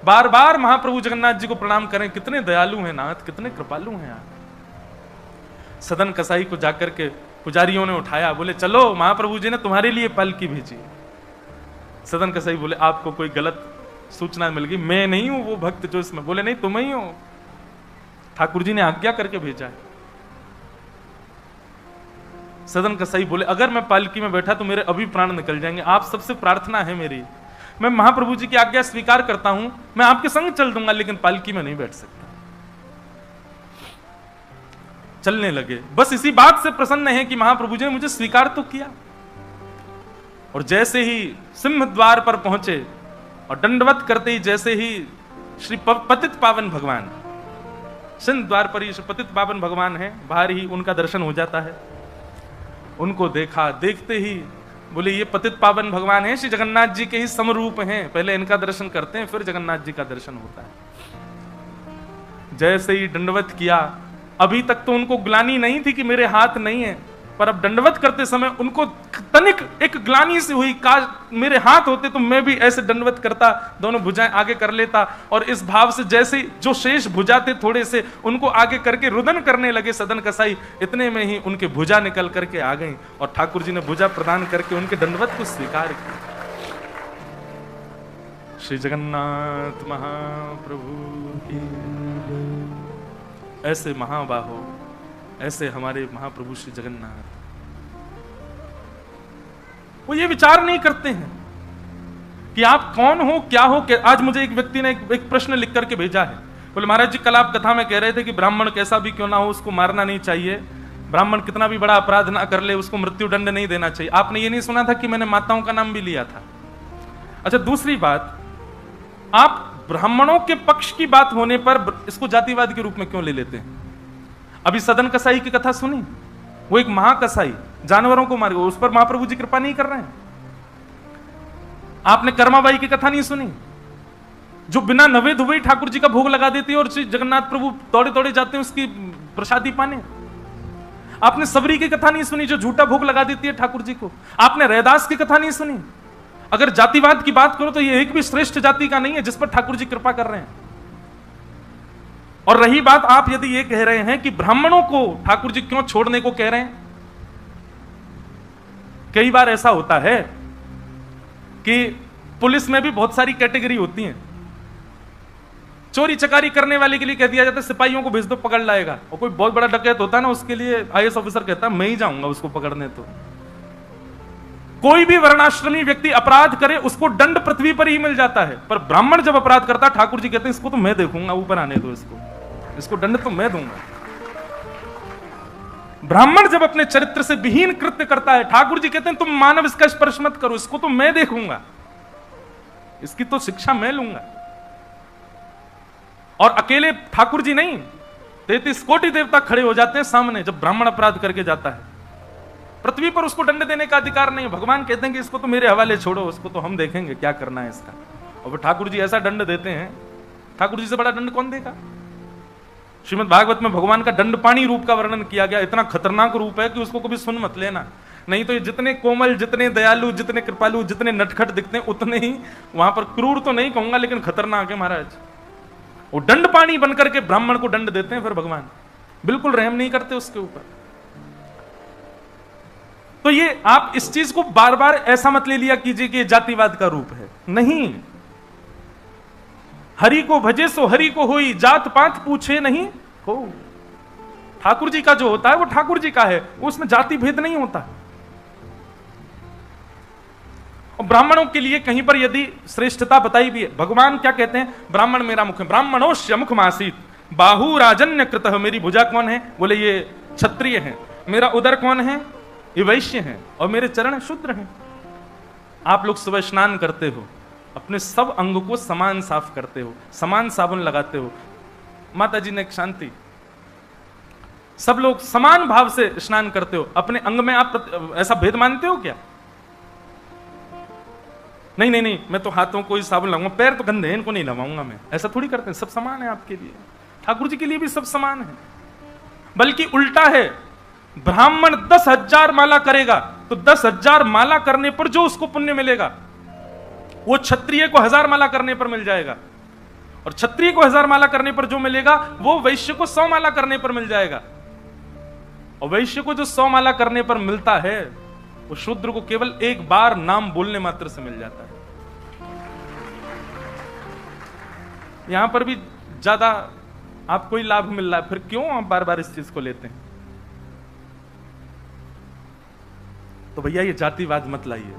बार बार महाप्रभु जगन्नाथ जी को प्रणाम करें, कितने दयालु हैं नाथ, कितने कृपालु हैं आप। सदन कसाई को जाकर के पुजारियों ने उठाया, बोले चलो महाप्रभु जी ने तुम्हारे लिए पालकी भेजी। सदन कसाई बोले आपको कोई गलत सूचना मिल गई, मैं नहीं हूं वो भक्त जो इसमें। बोले नहीं तुम ही हो, ठाकुर जी ने आज्ञा करके भेजा है। सदन कसाई बोले अगर मैं पालकी में बैठा तो मेरे अभी प्राण निकल जाएंगे, आप सबसे प्रार्थना है मेरी, मैं महाप्रभु जी की आज्ञा स्वीकार करता हूं, मैं आपके संग चल दूंगा, लेकिन पालकी में नहीं बैठ सकता। चलने लगे, बस इसी बात से प्रसन्न है कि महाप्रभु जी ने मुझे स्वीकार तो किया। और जैसे ही सिंह द्वार पर पहुंचे और दंडवत करते ही जैसे ही श्री पतित पावन भगवान, सिंह द्वार पर ही श्री पतित पावन भगवान है, बाहर ही उनका दर्शन हो जाता है। उनको देखा, देखते ही बोले ये पतित पावन भगवान है, श्री जगन्नाथ जी के ही समरूप हैं, पहले इनका दर्शन करते हैं फिर जगन्नाथ जी का दर्शन होता है। जैसे ही दंडवत किया, अभी तक तो उनको ग्लानि नहीं थी कि मेरे हाथ नहीं है, पर अब दंडवत करते समय उनको तनिक एक ग्लानि से हुई, काश मेरे हाथ होते तो मैं भी ऐसे दंडवत करता, दोनों भुजाएं आगे कर लेता। और इस भाव से जैसे जो शेष भुजा थे थोड़े से, उनको आगे करके रुदन करने लगे सदन कसाई। इतने में ही उनके भुजा निकल करके आ गई और ठाकुर जी ने भुजा प्रदान करके उनके दंडवत को स्वीकार किया। श्री जगन्नाथ महाप्रभु की। ऐसे महाबाहो, ऐसे हमारे महाप्रभु श्री जगन्नाथ, वो ये विचार नहीं करते हैं कि आप कौन हो, क्या हो। आज मुझे एक व्यक्ति ने एक प्रश्न लिख करके भेजा है, बोले महाराज जी कल आप कथा में कह रहे थे कि ब्राह्मण कैसा भी क्यों ना हो उसको मारना नहीं चाहिए, ब्राह्मण कितना भी बड़ा अपराध ना कर ले उसको मृत्यु दंड नहीं देना चाहिए। आपने ये नहीं सुना था कि मैंने माताओं का नाम भी लिया था? अच्छा, दूसरी बात, आप ब्राह्मणों के पक्ष की बात होने पर इसको जातिवाद के रूप में क्यों ले लेते हैं? अभी सदन कसाई की कथा सुनी, वो एक महाकसाई जानवरों को मार गया, उस पर महाप्रभु जी कृपा नहीं कर रहे हैं। आपने कर्माबाई की कथा नहीं सुनी, जो बिना नवे धुबे ठाकुर जी का भोग लगा देती है और श्री जगन्नाथ प्रभु दौड़े दौड़े जाते हैं उसकी प्रसादी पाने। आपने सबरी की कथा नहीं सुनी, जो झूठा भोग लगा देती है ठाकुर जी को। आपने रैदास की कथा नहीं सुनी। अगर जातिवाद की बात करो तो ये एक भी श्रेष्ठ जाति का नहीं है जिस पर ठाकुर जी कृपा कर रहे हैं। और रही बात, आप यदि ये कह रहे हैं कि ब्राह्मणों को ठाकुर जी क्यों छोड़ने को कह रहे हैं, कई बार ऐसा होता है कि पुलिस में भी बहुत सारी कैटेगरी होती हैं। चोरी चकारी करने वाले के लिए कह दिया जाता है सिपाहियों को भेज दो, पकड़ लाएगा। और कोई बहुत बड़ा डकैत होता है ना, उसके लिए आईएएस ऑफिसर कहता है मैं ही जाऊंगा उसको पकड़ने। तो कोई भी वर्णाश्रमी व्यक्ति अपराध करे उसको दंड पृथ्वी पर ही मिल जाता है, पर ब्राह्मण जब अपराध करता है ठाकुर जी कहते हैं इसको तो मैं देखूंगा, ऊपर आने दो, इसको दंड तो मैं दूंगा। ब्राह्मण जब अपने चरित्र से विहीन कृत्य करता है ठाकुर जी कहते हैं तुम मानव इसका स्पर्श मत करो, इसको तो मैं देखूंगा, इसकी तो शिक्षा मैं लूंगा। और अकेले ठाकुर जी नहीं, 33 कोटि देवता खड़े हो जाते हैं सामने जब ब्राह्मण अपराध करके जाता है। पृथ्वी पर उसको दंड देने का अधिकार नहीं है। भगवान कहते हैं कि इसको तो मेरे हवाले छोड़ो, उसको तो हम देखेंगे क्या करना है इसका। और फिर ठाकुर जी ऐसा दंड देते हैं, ठाकुर जी से बड़ा दंड कौन देगा। श्रीमद् भागवत में भगवान का दंडपाणी रूप का वर्णन किया गया। इतना खतरनाक रूप है कि उसको कभी सुन मत लेना, नहीं तो ये जितने कोमल, जितने दयालु, जितने कृपालु, जितने नटखट दिखते हैं उतने ही वहां पर क्रूर तो नहीं कहूंगा लेकिन खतरनाक है महाराज। वो दंडपाणी बनकर के ब्राह्मण को दंड देते हैं, फिर भगवान बिल्कुल रहम नहीं करते उसके ऊपर। तो ये आप इस चीज को बार बार ऐसा मत ले लिया कीजिए कि जातिवाद का रूप है, नहीं। हरि को भजे सो हरि को होई, जात पात पूछे नहीं हो। ठाकुर जी का जो होता है वो ठाकुर जी का है, उसमें जाति भेद नहीं होता। और ब्राह्मणों के लिए कहीं पर यदि श्रेष्ठता बताई भी है, भगवान क्या कहते हैं, ब्राह्मण मेरा मुख है, ब्राह्मणोश्य मुख मासीत बाहु राजन्य कृतः। मेरी भुजा कौन है, बोले ये क्षत्रिय है। मेरा उदर कौन है, ये वैश्य हैं। और मेरे चरण शूद्र हैं। आप लोग सुबह स्नान करते हो, अपने सब अंग को समान साफ करते हो, समान साबुन लगाते हो। माता जी ने एक शांति, सब लोग समान भाव से स्नान करते हो, अपने अंग में आप ऐसा भेद मानते हो क्या। नहीं नहीं नहीं, मैं तो हाथों को ही साबुन लगाऊंगा, पैर तो गंदे हैं इनको नहीं लगाऊंगा मैं, ऐसा थोड़ी करते हैं। सब समान है आपके लिए, ठाकुर जी के लिए भी सब समान है। बल्कि उल्टा है, ब्राह्मण 10,000 माला करेगा तो 10,000 माला करने पर जो उसको पुण्य मिलेगा वो क्षत्रिय को 1000 माला करने पर मिल जाएगा। और क्षत्रिय को 1000 माला करने पर जो मिलेगा वो वैश्य को 100 माला करने पर मिल जाएगा। और वैश्य को जो 100 माला करने पर मिलता है वो शूद्र को केवल एक बार नाम बोलने मात्र से मिल जाता है। यहां पर भी ज्यादा आपको ही लाभ मिल रहा है, फिर क्यों आप बार बार इस चीज को लेते हैं। तो भैया ये जातिवाद मत लाइए।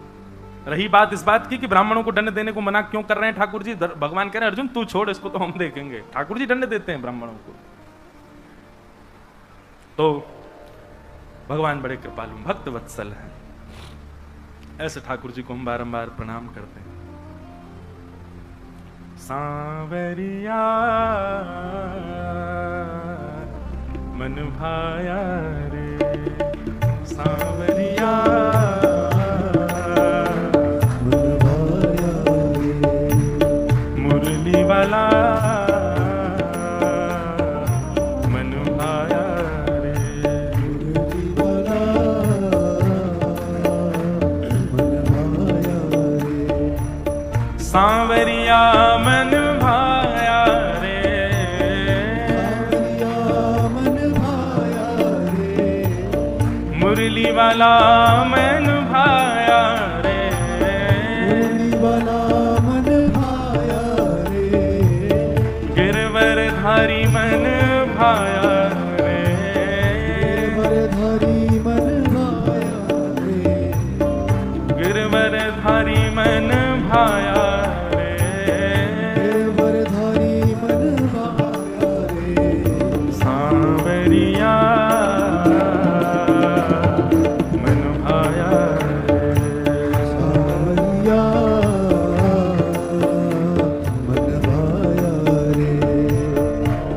रही बात इस बात की कि ब्राह्मणों को दंड देने को मना क्यों कर रहे हैं ठाकुर जी, भगवान कह रहे हैं अर्जुन तू छोड़, इसको तो हम देखेंगे। ठाकुर जी दंड देते हैं ब्राह्मणों को। तो भगवान बड़े कृपालु भक्त वत्सल हैं, ऐसे ठाकुर जी को हम बारंबार प्रणाम करते हैं। सांवरिया मन भाया रे, सांवरिया मन भाया रे, मुरली वाला मन भाया रे, मुरली वाला मन भाया रे, सांवरिया मन भाया रे, मुरली वाला मन भाया रे, मुरली वाला मन भाया रे, गिरवरधारी मन भाया रे, गिरवरधारी मन भाया रे, गिरवरधारी मन भाया रे, गिरवरधारी मन भाया रे, सांवरिया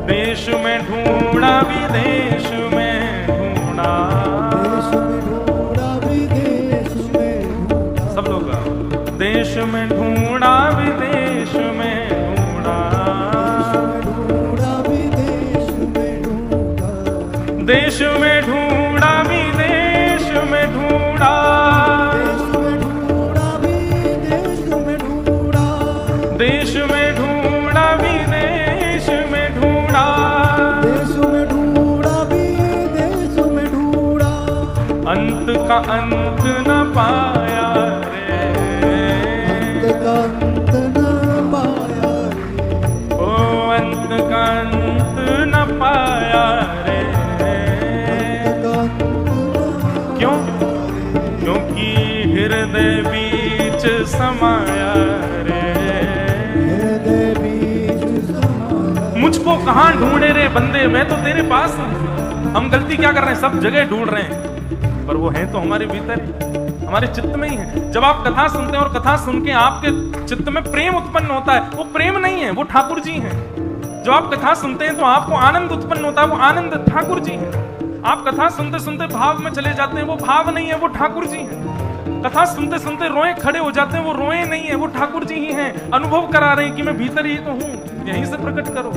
विदेश में ढूंढा, विदेश में ढूंढा, सब लोग देश में ढूंढा विदेश में ढूंढा, विदेश में ढूंढा, देश में ढूंढा विदेश में ढूंढा, देश में ढूंढा विदेश में ढूंढा, अंत का अंत न पाया रे, अंत का क्योंकि हृदय बीच समाया रे, हृदय बीच समाया। मुझको कहाँ ढूंढे रे बंदे, मैं तो तेरे पास हूँ। हम गलती क्या कर रहे हैं, सब जगह ढूंढ रहे हैं, पर वो है तो हमारे भीतर ही, हमारे चित्त में ही है। जब आप कथा सुनते हैं और कथा सुन के आपके चित्त में प्रेम उत्पन्न होता है, वो प्रेम नहीं है, वो ठाकुर जी हैं। जब आप कथा सुनते हैं तो आपको आनंद उत्पन्न होता है, वो आनंद ठाकुर जी हैं। आप कथा सुनते सुनते भाव में चले जाते हैं, वो भाव नहीं है, वो ठाकुर जी हैं। कथा सुनते सुनते रोए खड़े हो जाते हैं, वो रोए नहीं है, वो ठाकुर जी ही हैं। अनुभव करा रहे हैं कि मैं भीतर ही तो हूं, यहीं से प्रकट करो।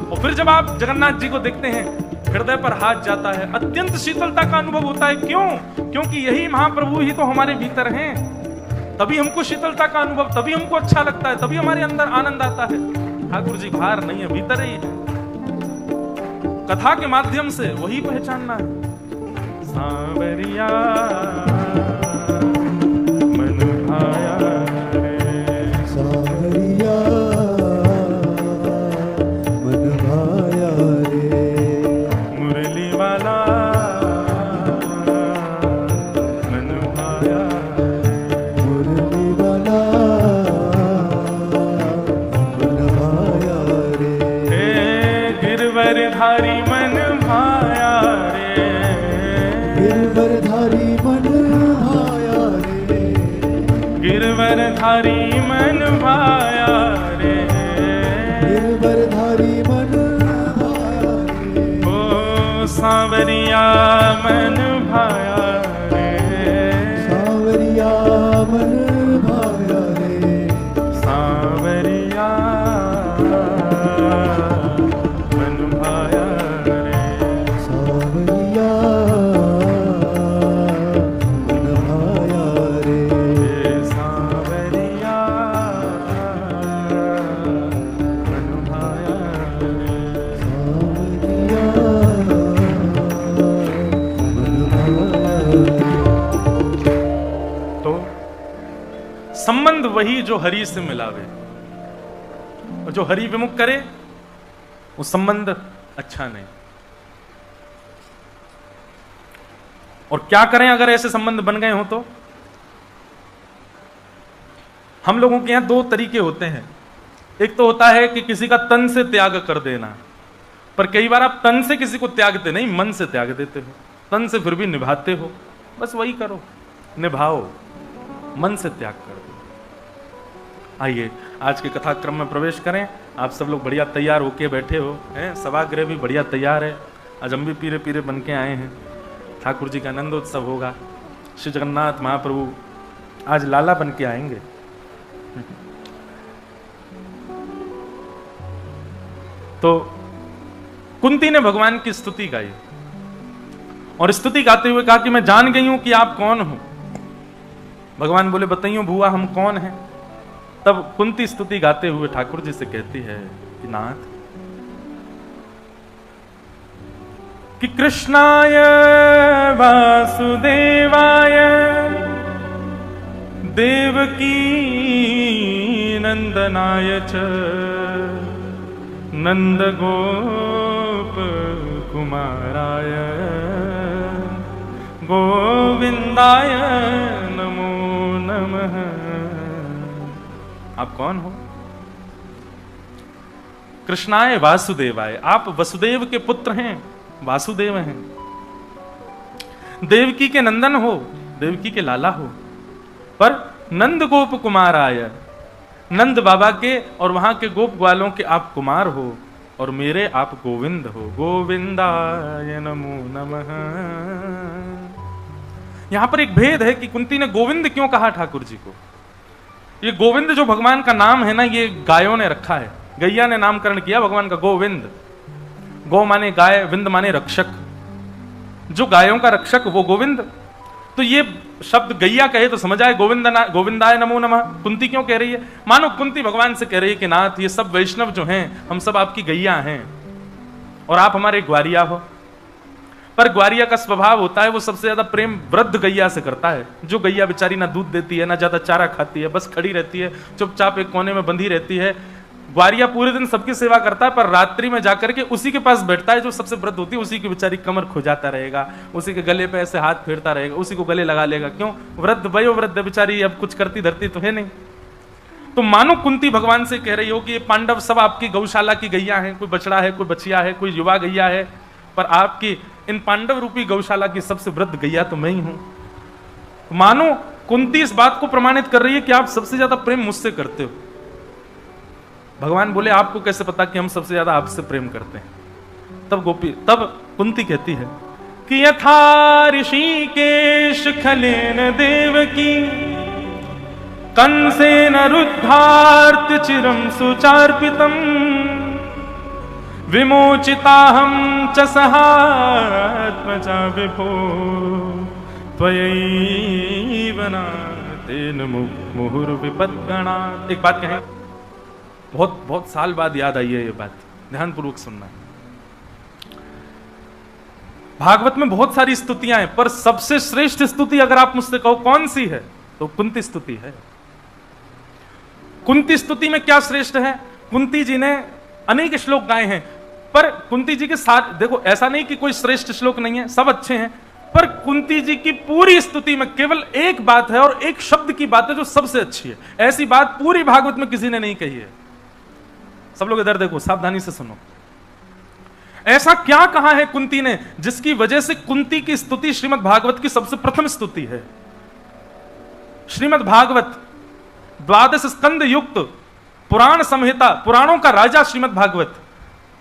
और फिर जब आप जगन्नाथ जी को देखते हैं, हृदय पर हाथ जाता है, अत्यंत शीतलता का अनुभव होता है। क्यों? क्योंकि यही महाप्रभु ही तो हमारे भीतर हैं। तभी हमको शीतलता का अनुभव, तभी हमको अच्छा लगता है, तभी हमारे अंदर आनंद आता है। ठाकुर जी बाहर नहीं है, भीतर ही है। कथा के माध्यम से वही पहचानना है। सांवरिया मन भाया रे, सांवरिया मन भाया रे, मुरली वाला मन भाया, मुरली वाला मन भाया रे, गिरवरधारी मन भाया रे, गिरवरधारी मन भाया रे, गिरवरधारी मन भाया रे, गिरवरधारी मन भाया रे, ओ सांवरिया मन भाया रे, सांवरिया मन भाया रे, सांवरिया मन भाया रे, सांवरिया मन भाया रे, सांवरिया मन भाया रे। सांवरिया मन भाया रे। तो संबंध वही जो हरि से मिलावे, और जो हरि विमुख करे वो संबंध अच्छा नहीं। और क्या करें अगर ऐसे संबंध बन गए हो तो? हम लोगों के यहां दो तरीके होते हैं। एक तो होता है कि किसी का तन से त्याग कर देना, पर कई बार आप तन से किसी को त्यागते नहीं, मन से त्याग देते हो। तन से फिर भी निभाते हो, बस वही करो, निभाओ, मन से त्याग कर दो। आइए आज के कथा क्रम में प्रवेश करें। आप सब लोग बढ़िया तैयार होके बैठे हो हैं, सभागृह भी बढ़िया तैयार है। आज हम भी पीरे पीरे बन के आए हैं। ठाकुर जी का आनंदोत्सव होगा। श्री जगन्नाथ महाप्रभु आज लाला बन के आएंगे। तो कुंती ने भगवान की स्तुति गाई और स्तुति गाते हुए कहा कि मैं जान गई हूं कि आप कौन हो। भगवान बोले बताइयो भुआ हम कौन हैं। तब कुंती स्तुति गाते हुए ठाकुर जी से कहती है कि नाथ, कि कृष्णाय वासुदेवाय देवकी नंदनाय च नंद गोप कुमाराय गोविंदाय नमो नमः। आप कौन हो? कृष्णाय वासुदेवाय, आप वसुदेव के पुत्र हैं, वासुदेव हैं। देवकी के नंदन हो, देवकी के लाला हो, पर नंद गोप कुमाराय, नंद बाबा के और वहां के गोप ग्वालों के आप कुमार हो, और मेरे आप गोविंद हो। गोविंदाय नमो नमः। यहां पर एक भेद है कि कुंती ने गोविंद क्यों कहा ठाकुर जी को। ये गोविंद जो भगवान का नाम है ना, ये गायों ने रखा है, गैया ने नामकरण किया भगवान का गोविंद। गौ माने गाय, विंद माने रक्षक, जो गायों का रक्षक वो गोविंद। तो ये शब्द गैया कहे तो समझ आए गोविंदाय नमो नमः। कुंती क्यों कह रही है? मानो कुंती भगवान से कह रही है कि नाथ, ये सब वैष्णव जो हैं, हम सब आपकी गैया हैं और आप हमारे ग्वारिया हो। पर ग्वारिया का स्वभाव होता है वो सबसे ज्यादा प्रेम वृद्ध गैया से करता है। जो गैया बेचारी ना दूध देती है, ना ज्यादा चारा खाती है, बस खड़ी रहती है, चुपचाप एक कोने में बंधी रहती है, ग्वारिया पूरे दिन सबकी सेवा करता है, पर रात्रि में जाकर के उसी के पास बैठता है जो सबसे वृद्ध होती है, उसी की बेचारी कमर खुजाता रहेगा, उसी के गले पे ऐसे हाथ फेरता रहेगा, उसी को गले लगा लेगा। क्यों? वृद्ध वयोवृद्ध बेचारी अब कुछ करती धरती तो है नहीं। तो मानो कुंती भगवान से कह रही हो कि ये पांडव सब आपकी गौशाला की गैया हैं, कोई बछड़ा है, कोई बछिया है, कोई युवा गैया है, पर आपकी इन पांडव रूपी गौशाला की सबसे वृद्ध गैया तो मैं ही हूं। मानो कुंती इस बात को प्रमाणित कर रही है कि आप सबसे ज्यादा प्रेम मुझसे करते हो। भगवान बोले आपको कैसे पता कि हम सबसे ज्यादा आपसे प्रेम करते हैं? तब कुंती कहती है कि यथा ऋषिकेश खलेन देवकी कंसेन रुद्धार्त चिरम सुचार्पितम विमोचिताहं च सहात्मजा विभो त्वयैव नातेन मुहुर्विपद्गणा। एक बात कहें, बहुत साल बाद याद आई है ये बात, ध्यानपूर्वक सुनना। भागवत में बहुत सारी स्तुतियां हैं, पर सबसे श्रेष्ठ स्तुति अगर आप मुझसे कहो कौन सी है, तो कुंती स्तुति है। कुंती स्तुति में क्या श्रेष्ठ है? कुंती जी ने अनेक श्लोक गाए हैं, पर कुंती जी के साथ देखो, ऐसा नहीं कि कोई श्रेष्ठ श्लोक नहीं है, सब अच्छे हैं, पर कुंती जी की पूरी स्तुति में केवल एक बात है और एक शब्द की बात है जो सबसे अच्छी है। ऐसी बात पूरी भागवत में किसी ने नहीं कही है। सब लोग इधर देखो, सावधानी से सुनो। ऐसा क्या कहा है कुंती ने जिसकी वजह से कुंती की स्तुति श्रीमद् भागवत की सबसे प्रथम स्तुति है? श्रीमद् भागवत 12 स्कंद युक्त पुराण संहिता, पुराणों का राजा श्रीमद् भागवत,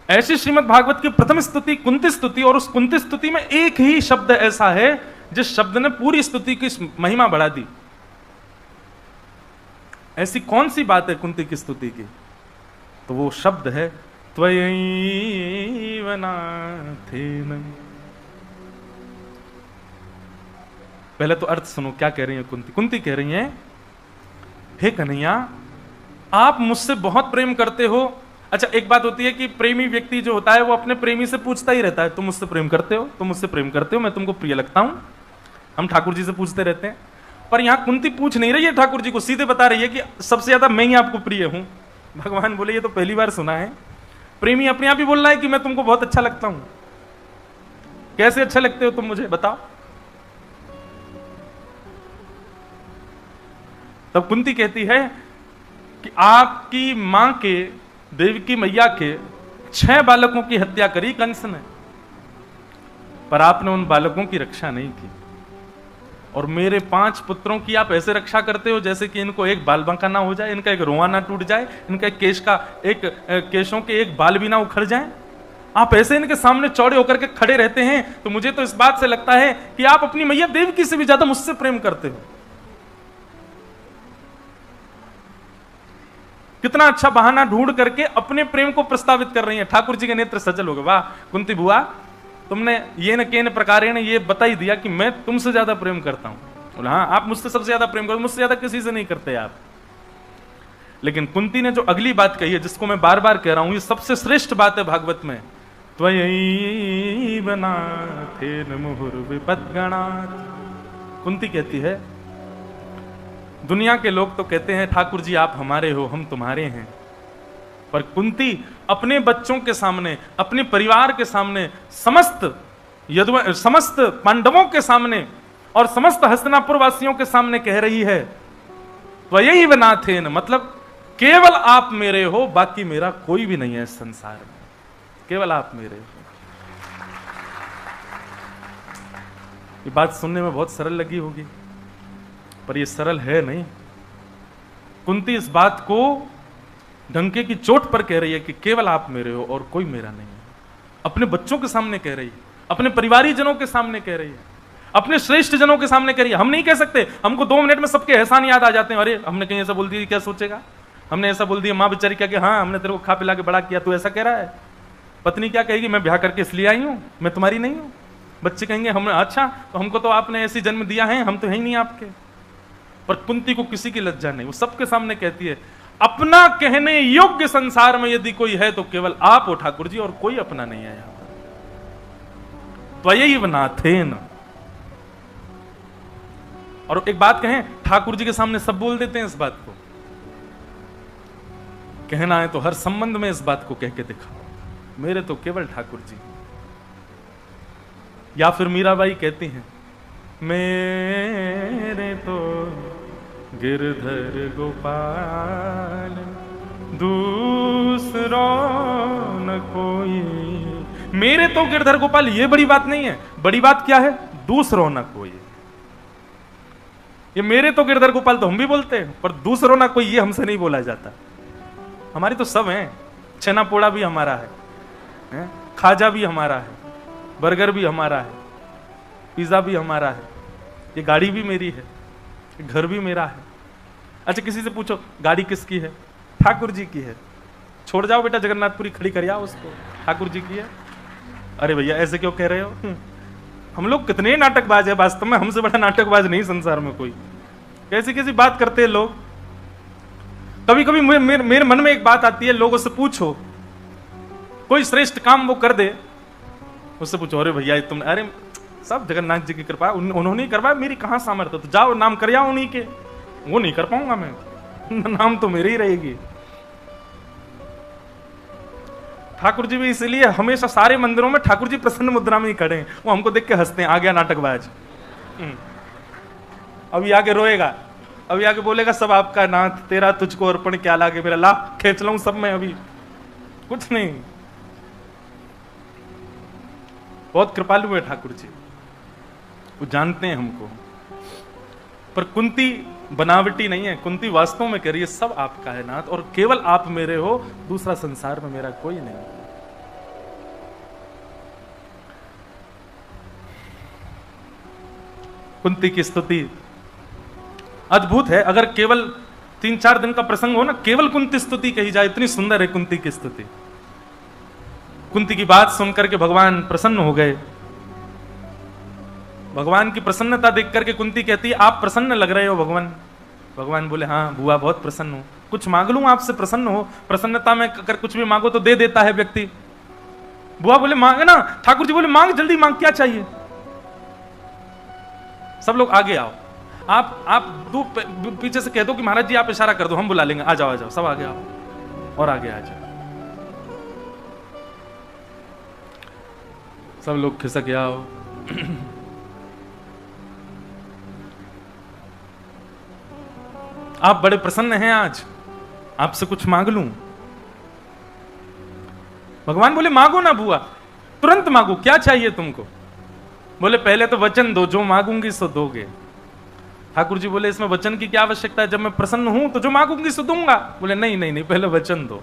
ऐसी श्रीमद् भागवत की प्रथम स्तुति कुंती स्तुति, और उस कुंती स्तुति में एक ही शब्द ऐसा है जिस शब्द ने पूरी स्तुति की महिमा बढ़ा दी। ऐसी कौन सी बात है कुंती की स्तुति की? तो वो शब्द है त्वयैव नाथेन। पहले तो अर्थ सुनो, क्या कह रही है कुंती? कुंती कह रही है, हे कन्हैया, आप मुझसे बहुत प्रेम करते हो। अच्छा, एक बात होती है कि प्रेमी व्यक्ति जो होता है वो अपने प्रेमी से पूछता ही रहता है, तुम मुझसे प्रेम करते हो, तुम मुझसे प्रेम करते हो, मैं तुमको प्रिय लगता हूं। हम ठाकुर जी से पूछते रहते हैं, पर यहां कुंती पूछ नहीं रही है ठाकुर जी को, सीधे बता रही है कि सबसे ज्यादा मैं ही आपको प्रिय हूं। भगवान बोले ये तो पहली बार सुना है, प्रेमी अपने आप ही बोल रहा है कि मैं तुमको बहुत अच्छा लगता हूं। कैसे अच्छा लगते हो तुम मुझे बताओ? तब कुंती कहती है कि आपकी मां के, देवकी मैया के 6 बालकों की हत्या करी कंस ने, पर आपने उन बालकों की रक्षा नहीं की, और मेरे 5 पुत्रों की आप ऐसे रक्षा करते हो जैसे कि इनको एक बाल बांका ना हो जाए, इनका एक रोआ ना टूट जाए, इनका केशों के एक बाल भी ना उखड़ जाए। आप ऐसे इनके सामने चौड़े होकर के खड़े रहते हैं, तो मुझे तो इस बात से लगता है कि आप अपनी मैया देवकी से भी ज्यादा मुझसे प्रेम करते हो। कितना अच्छा बहाना ढूंढ करके अपने प्रेम को प्रस्तावित कर रही है। ठाकुर जी के नेत्र सजल हो गए, वाह कुंती बुआ, तुमने ये न केन प्रकारेण ये बता ही दिया कि मैं तुमसे ज्यादा प्रेम करता हूं। बोला हाँ, आप मुझसे सबसे ज्यादा प्रेम करो, मुझसे ज्यादा किसी से नहीं करते आप। लेकिन कुंती ने जो अगली बात कही है, जिसको मैं बार बार कह रहा हूं, ये सबसे श्रेष्ठ बात है भागवत में। त्वयैव नाथेन मुहुर्विपद्गणात्। कुंती कहती है, दुनिया के लोग तो कहते हैं ठाकुर जी आप हमारे हो, हम तुम्हारे हैं, पर कुंती अपने बच्चों के सामने, अपने परिवार के सामने, समस्त पांडवों के सामने और समस्त हस्तिनापुर वासियों के सामने कह रही है त्वयैव नाथेन, मतलब केवल आप मेरे हो, बाकी मेरा कोई भी नहीं है इस संसार में, केवल आप मेरे हो। ये बात सुनने में बहुत सरल लगी होगी, पर ये सरल है नहीं। कुंती इस बात को डंके की चोट पर कह रही है कि केवल आप मेरे हो और कोई मेरा नहीं है। अपने बच्चों के सामने कह रही है, अपने परिवारी जनों के सामने कह रही है, अपने श्रेष्ठ जनों के सामने कह रही है। हम नहीं कह सकते, हमको 2 मिनट में सबके एहसान याद आ जाते हैं। अरे हमने कहीं ऐसा बोल दिया, क्या सोचेगा, हमने ऐसा बोल दिया, माँ बेचारी क्या कि हाँ हमने तेरे को खा पिला के बड़ा किया, तू ऐसा कह रहा है। पत्नी क्या कहेगी, मैं ब्याह करके इसलिए आई हूं, मैं तुम्हारी नहीं हूं। बच्चे कहेंगे हम, अच्छा तो हमको तो आपने ऐसी जन्म दिया है, हम तो है ही नहीं आपके। पर कुंती को किसी की लज्जा नहीं, वो सबके सामने कहती है अपना कहने योग्य संसार में यदि कोई है तो केवल आप हो ठाकुर जी, और कोई अपना नहीं है यहां पर। त्वयैव नाथेन। और एक बात कहें, ठाकुर जी के सामने सब बोल देते हैं इस बात को, कहना है तो हर संबंध में इस बात को कह के दिखाओ, मेरे तो केवल ठाकुर जी। या फिर मीराबाई कहती हैं, मेरे तो गिरधर गोपाल दूसरो न कोई। मेरे तो गिरधर गोपाल, ये बड़ी बात नहीं है, बड़ी बात क्या है? दूसरो न कोई। ये मेरे तो गिरधर गोपाल तो हम भी बोलते हैं, पर दूसरो ना कोई ये हमसे नहीं बोला जाता। हमारी तो सब हैं, छेना पोड़ा भी हमारा है, खाजा भी हमारा है, बर्गर भी हमारा है, पिज्जा भी हमारा है, ये गाड़ी भी मेरी है, ये घर भी मेरा है। अच्छा किसी से पूछो गाड़ी किसकी है? ठाकुर जी की है। छोड़ जाओ बेटा जगन्नाथपुरी खड़ी कर आओ उसको, ठाकुर जी की है। अरे भैया ऐसे क्यों कह रहे हो? हम लोग कितने नाटकबाज है, वास्तव में हमसे बड़ा नाटकबाज नहीं संसार में कोई। कैसी कैसी बात करते हैं लोग। कभी कभी मेरे मन में एक बात आती है, लोगों से पूछो कोई श्रेष्ठ काम वो कर दे, उससे पूछो अरे भैया तुम, अरे सब जगन्नाथ जी की कृपा, उन्होंने करवाया, मेरी कहां सामर्थ्य, तो जाओ नाम कर आओ उन्हीं के। वो नहीं कर पाऊंगा मैं, नाम तो मेरी ही रहेगी। ठाकुर जी भी इसलिए हमेशा सारे मंदिरों में ठाकुर जी प्रसन्न मुद्रा में ही खड़े हैं। वो हमको देख के हंसते हैं, आ गया नाटकबाज। अभी आगे रोएगा, अभी आगे बोलेगा सब आपका नाथ, तेरा तुझको अर्पण क्या लागे, मेरा ला खींच लाऊं सब में, अभी कुछ नहीं। बहुत कृपालु है ठाकुर जी, वो जानते हैं हमको। पर कुंती बनावटी नहीं है, कुंती वास्तव में कह रही है सब आपका है नाथ, और केवल आप मेरे हो, दूसरा संसार में मेरा कोई नहीं। कुंती की स्तुति अद्भुत है। अगर केवल 3-4 दिन का प्रसंग हो ना, केवल कुंती स्तुति कही जाए, इतनी सुंदर है कुंती की स्तुति। कुंती की बात सुनकर के भगवान प्रसन्न हो गए। भगवान की प्रसन्नता देख करके कुंती कहती है आप प्रसन्न लग रहे हो भगवान। भगवान बोले हाँ बुआ बहुत प्रसन्न हूं, कुछ मांग लूं आपसे प्रसन्न हो। प्रसन्नता में अगर कुछ भी मांगो तो दे देता है व्यक्ति। बुआ बोले मांग ना, ठाकुर जी बोले मांग जल्दी मांग, क्या चाहिए? सब लोग आगे आओ, आप पीछे से कह दो कि महाराज जी आप इशारा कर दो, हम बुला लेंगे, आ जाओ आ जाओ, सब आगे आओ और आगे आ जाओ। सब लोग खिसक आओ। आप बड़े प्रसन्न हैं आज, आपसे कुछ मांग लूं? भगवान बोले मांगो ना बुआ, तुरंत मांगो, क्या चाहिए तुमको? बोले पहले तो वचन दो, जो मांगूंगी सो दोगे। ठाकुर जी बोले इसमें वचन की क्या आवश्यकता है, जब मैं प्रसन्न हूं तो जो मांगूंगी सो दूंगा। बोले नहीं नहीं नहीं, पहले वचन दो,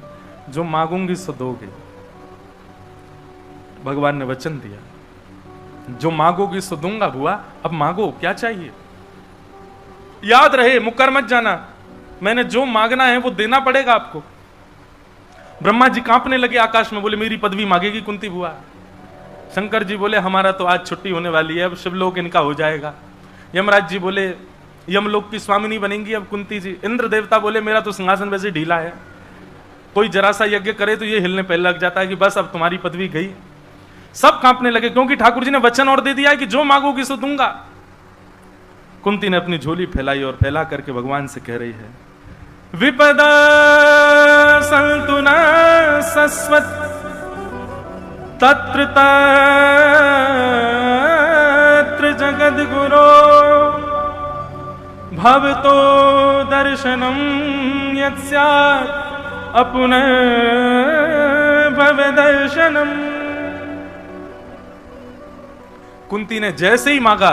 जो मांगूंगी सो दोगे। भगवान ने वचन दिया, जो मांगोगी सो दूंगा बुआ, अब मांगो क्या चाहिए। याद रहे मुकर मत जाना, मैंने जो मांगना है वो देना पड़ेगा आपको। ब्रह्मा जी कांपने लगे आकाश में, बोले मेरी पदवी मांगेगी कुंती बुआ। शंकर जी बोले हमारा तो आज छुट्टी होने वाली है, अब शिवलोक इनका हो जाएगा। यमराज जी बोले यमलोक की स्वामिनी बनेंगी अब कुंती जी। इंद्र देवता बोले मेरा तो सिंहासन वैसे ढीला है, कोई जरा सा यज्ञ करे तो ये हिलने पहले लग जाता है कि बस अब तुम्हारी पदवी गई। सब कांपने लगे, क्योंकि ठाकुर जी ने वचन और दे दिया है कि जो मांगोगी सो दूंगा। कुंती ने अपनी झोली फैलाई और फैला करके भगवान से कह रही है, विपदा संतु न सस्वत तत्र तत्र जगद गुरो भवतो दर्शनम यत् स्यात् अपुनः भव दर्शनम। कुंती ने जैसे ही मांगा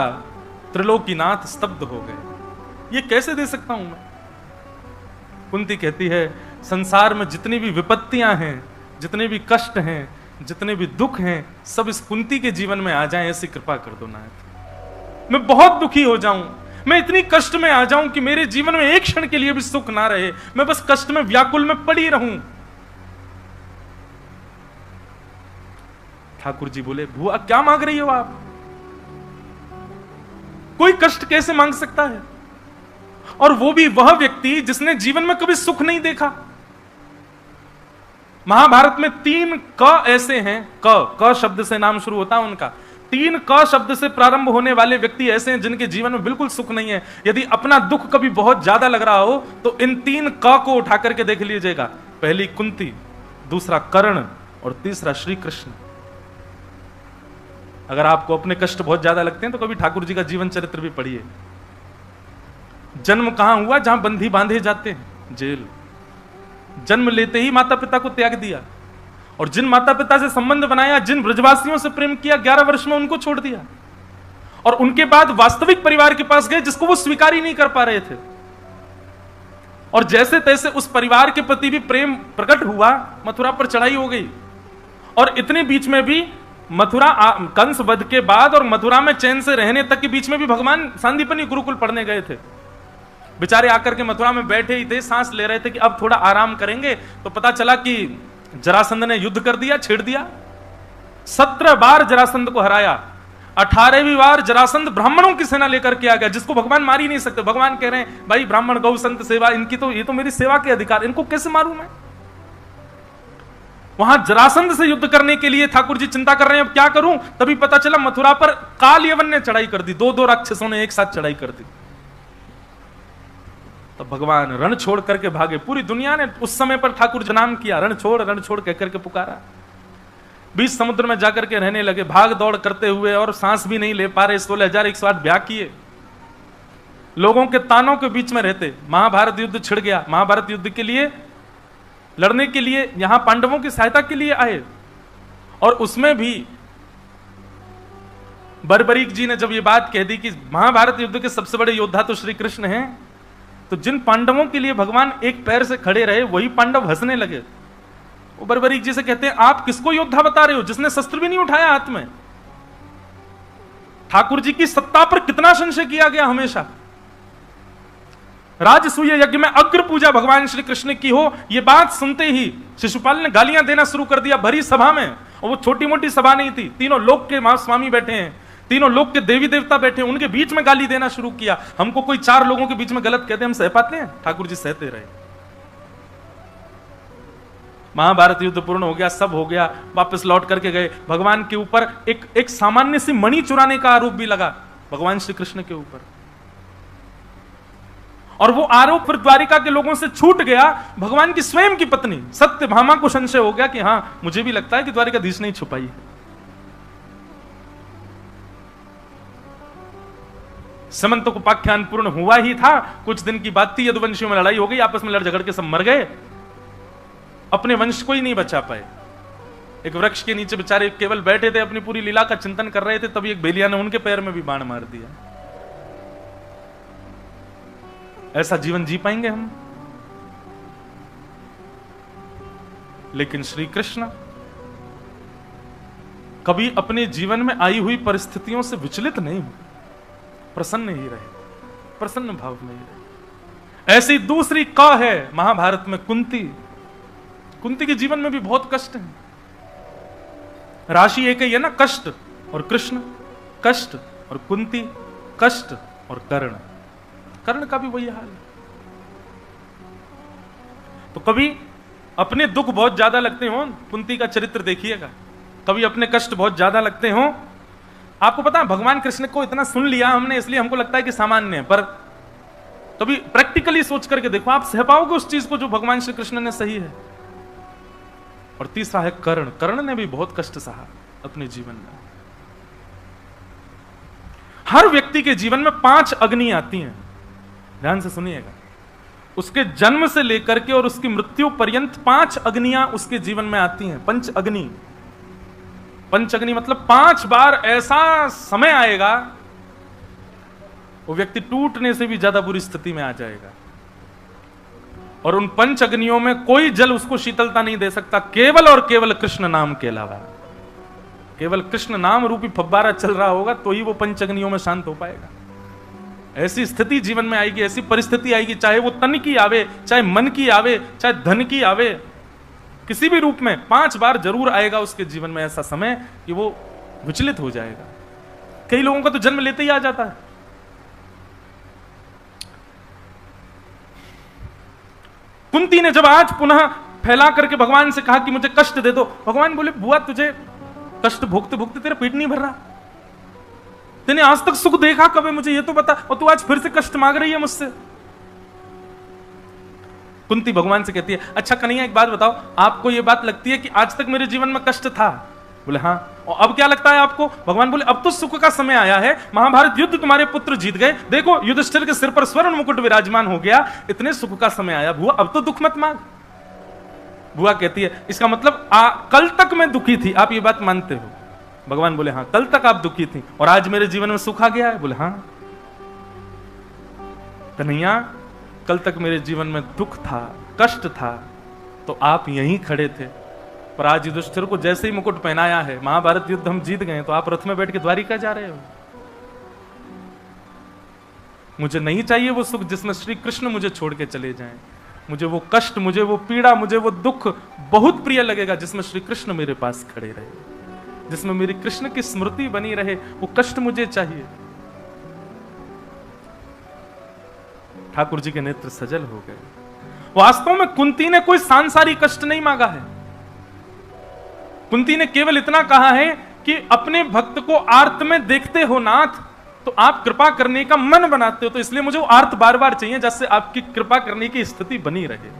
त्रिलोकीनाथ स्तब्ध हो गए। ये कैसे दे सकता हूं मैं? कुंती कहती है संसार में जितनी भी विपत्तियां हैं, जितने भी कष्ट हैं, जितने भी दुख हैं, सब इस कुंती के जीवन में आ जाएं, ऐसी कृपा कर दो नाथ। मैं बहुत दुखी हो जाऊं, मैं इतनी कष्ट में आ जाऊं कि मेरे जीवन में एक क्षण के लिए भी सुख ना रहे, मैं बस कष्ट में व्याकुल में पड़ी रहूं। ठाकुर जी बोले बुआ क्या मांग रही हो आप? कोई कष्ट कैसे मांग सकता है? और वो भी वह व्यक्ति जिसने जीवन में कभी सुख नहीं देखा। महाभारत में 3 क ऐसे हैं, क शब्द से नाम शुरू होता है उनका। 3 क शब्द से प्रारंभ होने वाले व्यक्ति ऐसे हैं जिनके जीवन में बिल्कुल सुख नहीं है। यदि अपना दुख कभी बहुत ज्यादा लग रहा हो तो इन 3 क को उठा करके देख लीजिएगा। पहली कुंती, दूसरा कर्ण और तीसरा श्री कृष्ण। अगर आपको अपने कष्ट बहुत ज्यादा लगते हैं तो कभी ठाकुर जी का जीवन चरित्र भी पढ़िए। जन्म कहां हुआ? जहां बंदी बांधे जाते हैं, जेल। जन्म लेते ही माता पिता को त्याग दिया, और जिन माता पिता से संबंध बनाया, जिन ब्रजवासियों से प्रेम किया, 11 वर्ष में उनको छोड़ दिया, और उनके बाद वास्तविक परिवार के पास गए जिसको वो स्वीकार ही नहीं कर पा रहे थे। और जैसे तैसे उस परिवार के प्रति भी प्रेम प्रकट हुआ, मथुरा पर चढ़ाई हो गई। और इतने बीच में भी मथुरा कंस वध के बाद और मथुरा में चैन से रहने तक के बीच में भी भगवान सांदीपनी गुरुकुल पढ़ने गए थे। बेचारे आकर के मथुरा में बैठे ही थे, सांस ले रहे थे कि अब थोड़ा आराम करेंगे, तो पता चला कि जरासंध ने युद्ध कर दिया, छेड़ दिया। 17 बार जरासंध को हराया। 18वीं बार जरासंध ब्राह्मणों की सेना लेकर के आ गया, जिसको भगवान मार ही नहीं सकते। भगवान कह रहे हैं भाई ब्राह्मण गौ संत सेवा, इनकी तो ये तो मेरी सेवा के अधिकार, इनको कैसे मारूं मैं? वहां जरासंध से युद्ध करने के लिए ठाकुर जी चिंता कर रहे हैं, अब क्या करूं? तभी पता चला मथुरा पर काल यवन ने चढ़ाई कर दी। 2 राक्षसों ने एक साथ चढ़ाई कर दी। तो भगवान रण छोड़ करके भागे। पूरी दुनिया ने उस समय पर ठाकुर जी नाम किया, रण छोड़ कहकर के पुकारा। बीच समुद्र में जाकर के रहने लगे, भाग दौड़ करते हुए, और सांस भी नहीं ले पा रहे। 16,108 ब्याह किए, लोगों के तानों के बीच में रहते। महाभारत युद्ध छिड़ गया। महाभारत युद्ध के लिए लड़ने के लिए यहां पांडवों की सहायता के लिए आए, और उसमें भी बर्बरीक जी ने जब ये बात कह दी कि महाभारत युद्ध के सबसे बड़े योद्धा तो श्री कृष्ण हैं, तो जिन पांडवों के लिए भगवान एक पैर से खड़े रहे, वही पांडव हंसने लगे। वो बर्बरीक जी से कहते हैं, आप किसको योद्धा बता रहे हो जिसने शस्त्र भी नहीं उठाया हाथ में? ठाकुर जी की सत्ता पर कितना संशय किया गया हमेशा। राजसूय यज्ञ में अग्र पूजा भगवान श्री कृष्ण की हो, यह बात सुनते ही शिशुपाल ने गालियां देना शुरू कर दिया भरी सभा में। और वो छोटी मोटी सभा नहीं थी, तीनों लोक के महास्वामी बैठे हैं, तीनों लोक के देवी देवता बैठे हैं, उनके बीच में गाली देना शुरू किया। हमको कोई 4 लोगों के बीच में गलत कहते हम सह पाते हैं? ठाकुर जी सहते रहे। महाभारत युद्ध पूर्ण हो गया, सब हो गया, वापस लौट करके गए। भगवान के ऊपर एक सामान्य सी मणि चुराने का आरोप भी लगा भगवान श्री कृष्ण के ऊपर, और वो आरोप फिर द्वारिका के लोगों से छूट गया। भगवान की स्वयं की पत्नी सत्यभामा को संशय हो गया कि हां, मुझे भी लगता है कि द्वारिकाधीश ने छुपाई है। समंत को पाख्यान पूर्ण हुआ ही था, कुछ दिन की बात थी, यदुवंशियों में लड़ाई हो गई, आपस में लड़ झगड़ के सब मर गए, अपने वंश को ही नहीं बचा पाए। एक वृक्ष के नीचे बेचारे केवल बैठे थे, अपनी पूरी लीला का चिंतन कर रहे थे, तभी एक बेलिया ने उनके पैर में भी बाण मार दिया। ऐसा जीवन जी पाएंगे हम? लेकिन श्री कृष्ण कभी अपने जीवन में आई हुई परिस्थितियों से विचलित नहीं हुए, प्रसन्न ही रहे, प्रसन्न भाव में ही रहे। ऐसी दूसरी क है महाभारत में कुंती। कुंती के जीवन में भी बहुत कष्ट है। राशि एक ही है ना, कष्ट और कृष्ण, कष्ट और कुंती, कष्ट और कर्ण। कर्ण का भी वही हाल है। तो कभी अपने दुख बहुत ज्यादा लगते हो, कुंती का चरित्र देखिएगा, कभी अपने कष्ट बहुत ज्यादा लगते हो। आपको पता है भगवान कृष्ण को इतना सुन लिया हमने, इसलिए हमको लगता है कि सामान्य है, पर कभी प्रैक्टिकली सोच करके देखो, आप सह पाओगे उस चीज को जो भगवान श्री कृष्ण ने सही है। और तीसरा है कर्ण। कर्ण ने भी बहुत कष्ट सहा अपने जीवन में। हर व्यक्ति के जीवन में 5 अग्नि आती हैं, ध्यान से सुनिएगा। उसके जन्म से लेकर के और उसकी मृत्यु पर्यंत 5 अग्नियां उसके जीवन में आती हैं। पंच अग्नि, पंच अग्नि मतलब 5 बार ऐसा समय आएगा वो व्यक्ति टूटने से भी ज्यादा बुरी स्थिति में आ जाएगा। और उन पंच अग्नियों में कोई जल उसको शीतलता नहीं दे सकता, केवल और केवल कृष्ण नाम के अलावा। केवल कृष्ण नाम रूपी फव्वारा चल रहा होगा तो ही वो पंच अग्नियों में शांत हो पाएगा। ऐसी स्थिति जीवन में आएगी, ऐसी परिस्थिति आएगी, चाहे वो तन की आवे, चाहे मन की आवे, चाहे धन की आवे, किसी भी रूप में 5 बार जरूर आएगा उसके जीवन में ऐसा समय कि वो विचलित हो जाएगा। कई लोगों का तो जन्म लेते ही आ जाता है। कुंती ने जब आज पुनः फैला करके भगवान से कहा कि मुझे कष्ट दे दो, भगवान बोले बुआ तुझे कष्ट भोगते भोगते तेरा पेट नहीं भर रहा, तूने आज तक सुख देखा कब है मुझे ये तो बता, और तू आज फिर से कष्ट मांग रही है मुझसे। कुंती भगवान से कहती है, अच्छा कन्हैया एक बात बताओ, आपको ये बात लगती है कि आज तक मेरे जीवन में कष्ट था? बोले हाँ। और अब क्या लगता है आपको? भगवान बोले अब तो सुख का समय आया है, महाभारत युद्ध तुम्हारे पुत्र जीत गए, देखो युधिष्ठिर के सिर पर स्वर्ण मुकुट विराजमान हो गया, इतने सुख का समय आया, बुआ अब तो दुख मत मांग। बुआ कहती है इसका मतलब कल तक मैं दुखी थी, आप ये बात मानते हो? भगवान बोले हाँ, कल तक आप दुखी थी और आज मेरे जीवन में सुख आ गया है? बोले हाँ। कन्हैया कल तक मेरे जीवन में दुख था, कष्ट था, तो आप यहीं खड़े थे, पर आज युधिष्ठिर को जैसे ही मुकुट पहनाया है, महाभारत युद्ध हम जीत गए, तो आप रथ में बैठ के द्वारिका जा रहे हो। मुझे नहीं चाहिए वो सुख जिसमें श्री कृष्ण मुझे छोड़ के चले जाएं। मुझे वो कष्ट, मुझे वो पीड़ा, मुझे वो दुख बहुत प्रिय लगेगा जिसमें श्री कृष्ण मेरे पास खड़े रहे, जिसमें मेरी कृष्ण की स्मृति बनी रहे, वो कष्ट मुझे चाहिए। ठाकुर जी के नेत्र सजल हो गए। वास्तव में कुंती ने कोई सांसारिक कष्ट नहीं मांगा है। कुंती ने केवल इतना कहा है कि अपने भक्त को आर्त में देखते हो नाथ, तो आप कृपा करने का मन बनाते हो, तो इसलिए मुझे वो आर्त बार बार चाहिए जिससे आपकी कृपा करने की स्थिति बनी रहे।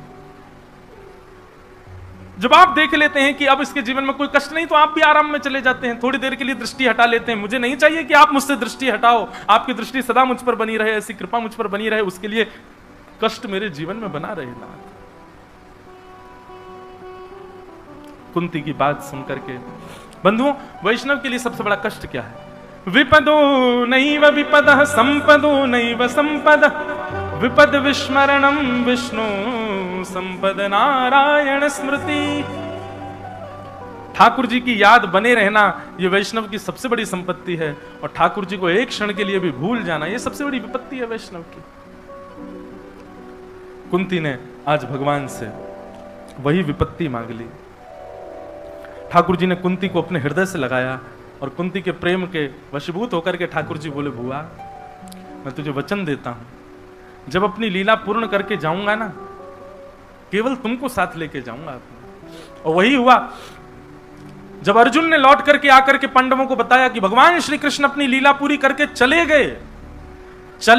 जब आप देख लेते हैं कि अब इसके जीवन में कोई कष्ट नहीं, तो आप भी आराम में चले जाते हैं, थोड़ी देर के लिए दृष्टि हटा लेते हैं। मुझे नहीं चाहिए कि आप मुझसे दृष्टि हटाओ, आपकी दृष्टि सदा मुझ पर बनी रहे, ऐसी कृपा मुझ पर बनी रहे, उसके लिए कष्ट मेरे जीवन में बना रहे नाथ। कुंती की बात सुनकर के बंधुओं, वैष्णव के लिए सबसे बड़ा कष्ट क्या है? विपदो नैव विपदः संपदो नैव संपदः विपद विस्मरणं विष्णु संपद नारायण स्मृति। ठाकुर जी की याद बने रहना ये वैष्णव की सबसे बड़ी संपत्ति है, और ठाकुर जी को एक क्षण के लिए भी भूल जाना ये सबसे बड़ी विपत्ति है वैष्णव की। कुंती ने आज भगवान से वही विपत्ति मांग ली। ठाकुर जी ने कुंती को अपने हृदय से लगाया और कुंती के प्रेम के वशीभूत होकर के ठाकुर जी बोले, बुआ मैं तुझे वचन देता हूं, जब अपनी लीला पूर्ण करके जाऊंगा ना, केवल तुमको साथ लेके जाऊंगा अपने। और वही हुआ। जब अर्जुन ने लौट करके आकर के पांडवों को बताया कि भगवान श्री कृष्ण अपनी लीला पूरी करके चले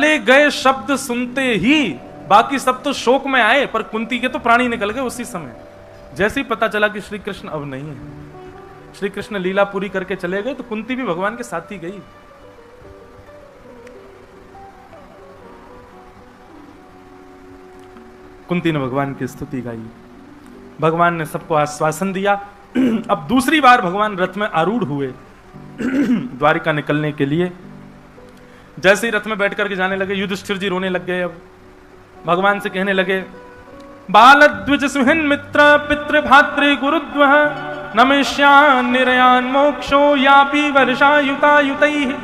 गए शब्द सुनते ही बाकी सब तो शोक में आए, पर कुंती के तो प्राणी निकल गए उसी समय। जैसे ही पता चला कि श्री कृष्ण अब नहीं है, श्री कृष्ण लीला पूरी करके चले गए, तो कुंती भी भगवान के साथ ही गई। कुंती ने भगवान की स्तुति गाई, भगवान ने सबको आश्वासन दिया। अब दूसरी बार भगवान रथ में आरूढ़ हुए द्वारिका निकलने के लिए। जैसे ही रथ में बैठ करके जाने लगे, युधिष्ठिर जी रोने लग गए। अब भगवान से कहने लगे, बालद्विज सुहन मित्र पितृ भातृ गुरुद्वः नमेश्यान निर्यान मोक्षो यापि वर्षायुता युतैः।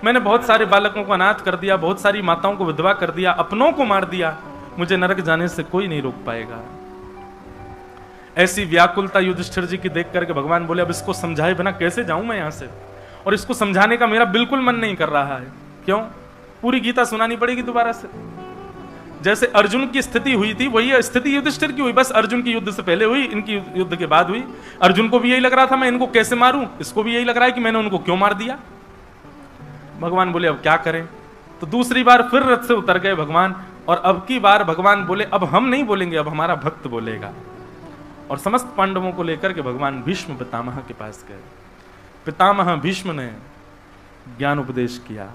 मैंने बहुत सारे बालकों को अनाथ कर दिया, बहुत सारी माताओं को विधवा कर दिया, अपनों को मार दिया, मुझे नरक जाने से कोई नहीं रोक पाएगा। ऐसी व्याकुलता युधिष्ठिर जी की देख करके भगवान बोले, अब इसको समझाए बिना कैसे जाऊं मैं यहां से? और इसको समझाने का मेरा बिल्कुल मन नहीं कर रहा है। क्यों? पूरी गीता सुनानी पड़ेगी दोबारा से। जैसे अर्जुन की स्थिति हुई थी, वही स्थिति युधिष्ठिर की हुई, बस अर्जुन की युद्ध से पहले हुई, इनकी युद्ध के बाद हुई। अर्जुन को भी यही लग रहा था मैं इनको कैसे मारूं, इसको भी यही लग रहा है कि मैंने उनको क्यों मार दिया। भगवान बोले अब क्या करें? तो दूसरी बार फिर रथ से उतर गए भगवान, और अब की बार भगवान बोले अब हम नहीं बोलेंगे, अब हमारा भक्त बोलेगा। और समस्त पांडवों को लेकर के भगवान भीष्म पितामह के पास गए। पितामह भीष्म ने ज्ञान उपदेश किया।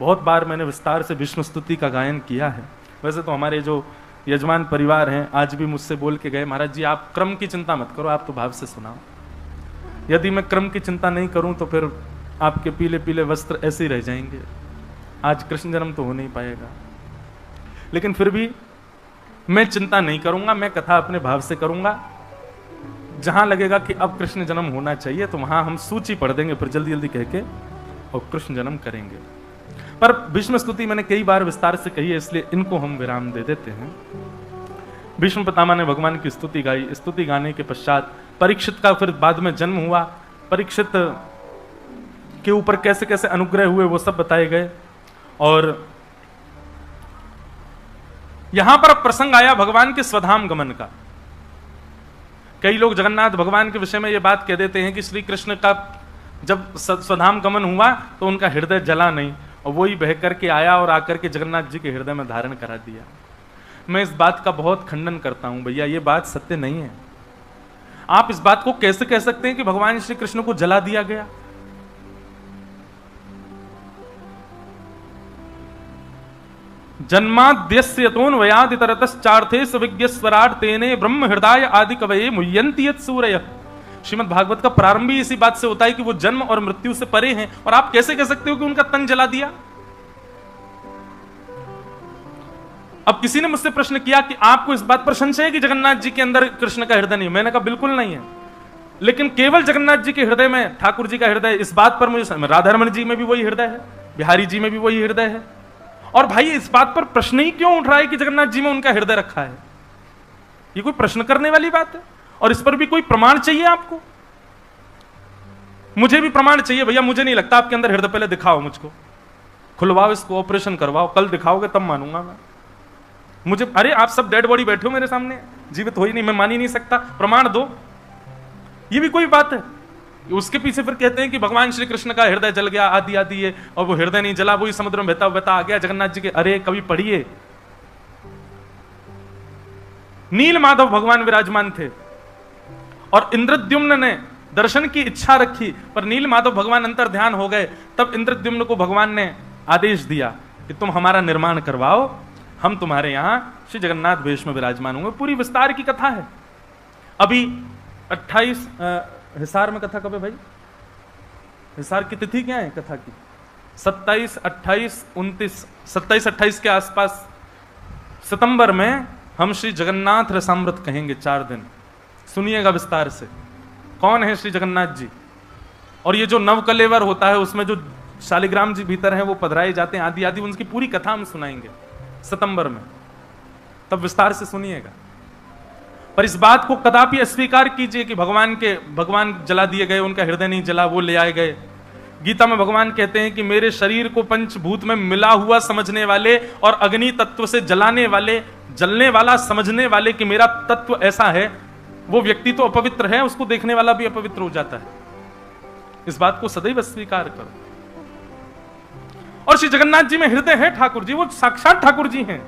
बहुत बार मैंने विस्तार से भीष्म स्तुति का गायन किया है। वैसे तो हमारे जो यजमान परिवार हैं आज भी मुझसे बोल के गए, महाराज जी आप क्रम की चिंता मत करो, आप तो भाव से सुनाओ। यदि मैं क्रम की चिंता नहीं करूं तो फिर आपके पीले पीले वस्त्र ऐसे ही रह जाएंगे, आज कृष्ण जन्म तो हो नहीं पाएगा। लेकिन फिर भी मैं चिंता नहीं करूंगा, मैं कथा अपने भाव से करूंगा। जहां लगेगा कि अब कृष्ण जन्म होना चाहिए तो वहां हम सूची पढ़ देंगे, फिर जल्दी जल्दी कह के और कृष्ण जन्म करेंगे। पर भीष्म स्तुति मैंने कई बार विस्तार से कही है, इसलिए इनको हम विराम दे देते हैं। भीष्म पितामह ने भगवान की स्तुति गाई। स्तुति गाने के पश्चात परीक्षित का फिर बाद में जन्म हुआ। परीक्षित के ऊपर कैसे कैसे अनुग्रह हुए वो सब बताए गए। और यहां पर प्रसंग आया भगवान के स्वधाम गमन का। कई लोग जगन्नाथ भगवान के विषय में ये बात कह देते हैं कि श्री कृष्ण का जब स्वधाम गमन हुआ तो उनका हृदय जला नहीं, और वही बह करके आया और आकर के जगन्नाथ जी के हृदय में धारण करा दिया। मैं इस बात का बहुत खंडन करता हूं भैया, ये बात सत्य नहीं है। आप इस बात को कैसे कह सकते हैं कि भगवान श्री कृष्ण को जला दिया गया? जन्माद्यस्य यतोऽन्वयाद् इतरतश्चार्थेष विज्ञस्वराट् तेने ब्रह्म हृदय आदि कवये मुह्यन्ति यत् सूरयः। श्रीमद् भागवत का प्रारंभ ही इसी बात से होता है कि वो जन्म और मृत्यु से परे हैं, और आप कैसे कह सकते हो कि उनका तन जला दिया? अब किसी ने मुझसे प्रश्न किया कि आपको इस बात पर संशय है कि जगन्नाथ जी के अंदर कृष्ण का हृदय नहीं? मैंने कहा बिल्कुल नहीं है, लेकिन केवल जगन्नाथ जी के हृदय में ठाकुर जी का हृदय, इस बात पर मुझे, राधारमण जी में भी वही हृदय है, बिहारी जी में भी वही हृदय है। और भाई इस बात पर प्रश्न ही क्यों उठ रहा है कि जगन्नाथ जी में उनका हृदय रखा है? ये कोई प्रश्न करने वाली बात है? और इस पर भी कोई प्रमाण चाहिए आपको? मुझे भी प्रमाण चाहिए भैया, मुझे नहीं लगता आपके अंदर हृदय, पहले दिखाओ मुझको, खुलवाओ इसको, ऑपरेशन करवाओ, कल दिखाओगे तब मानूंगा मैं। मुझे, अरे आप सब डेड बॉडी बैठे हो मेरे सामने, जीवित हो ही नहीं, मैं मान ही नहीं सकता, प्रमाण दो। ये भी कोई बात है? उसके पीछे फिर कहते हैं कि भगवान श्री कृष्ण का हृदय जल गया, आदि आदि है, और वो हृदय नहीं जला, वही समुद्र में बहता बहता आ गया जगन्नाथ जी के। अरे कभी पढ़िए, नील माधव भगवान विराजमान थे और इंद्रद्युम्न ने दर्शन की इच्छा रखी, पर नील माधव भगवान अंतर ध्यान हो गए। तब इंद्रद्युम्न को भगवान ने आदेश दिया कि तुम हमारा निर्माण करवाओ, हम तुम्हारे यहां श्री जगन्नाथ वेश में विराजमान होंगे। पूरी विस्तार की कथा है। अभी 28 हिसार में कथा कब है भाई? हिसार की तिथि क्या है कथा की? 27, 28, 29, 27, 28 के आसपास सितंबर में हम श्री जगन्नाथ रसामृत कहेंगे 4 दिन। सुनिएगा विस्तार से, कौन है श्री जगन्नाथ जी, और ये जो नवकलेवर होता है उसमें जो शालिग्राम जी भीतर हैं वो पधराए जाते हैं, आदि आदि, उनकी पूरी कथा हम सुनाएंगे सितंबर में, तब विस्तार से सुनिएगा। पर इस बात को कदापि अस्वीकार कीजिए कि भगवान जला दिए गए, उनका हृदय नहीं जला, वो ले आए गए। गीता में भगवान कहते हैं कि मेरे शरीर को पंचभूत में मिला हुआ समझने वाले और अग्नि तत्व से जलाने वाले, जलने वाला समझने वाले कि मेरा तत्व ऐसा है, वो व्यक्ति तो अपवित्र है, उसको देखने वाला भी अपवित्र हो जाता है। इस बात को सदैव स्वीकार करो। और श्री जगन्नाथ जी में हृदय है ठाकुर जी, वो साक्षात ठाकुर जी हैं।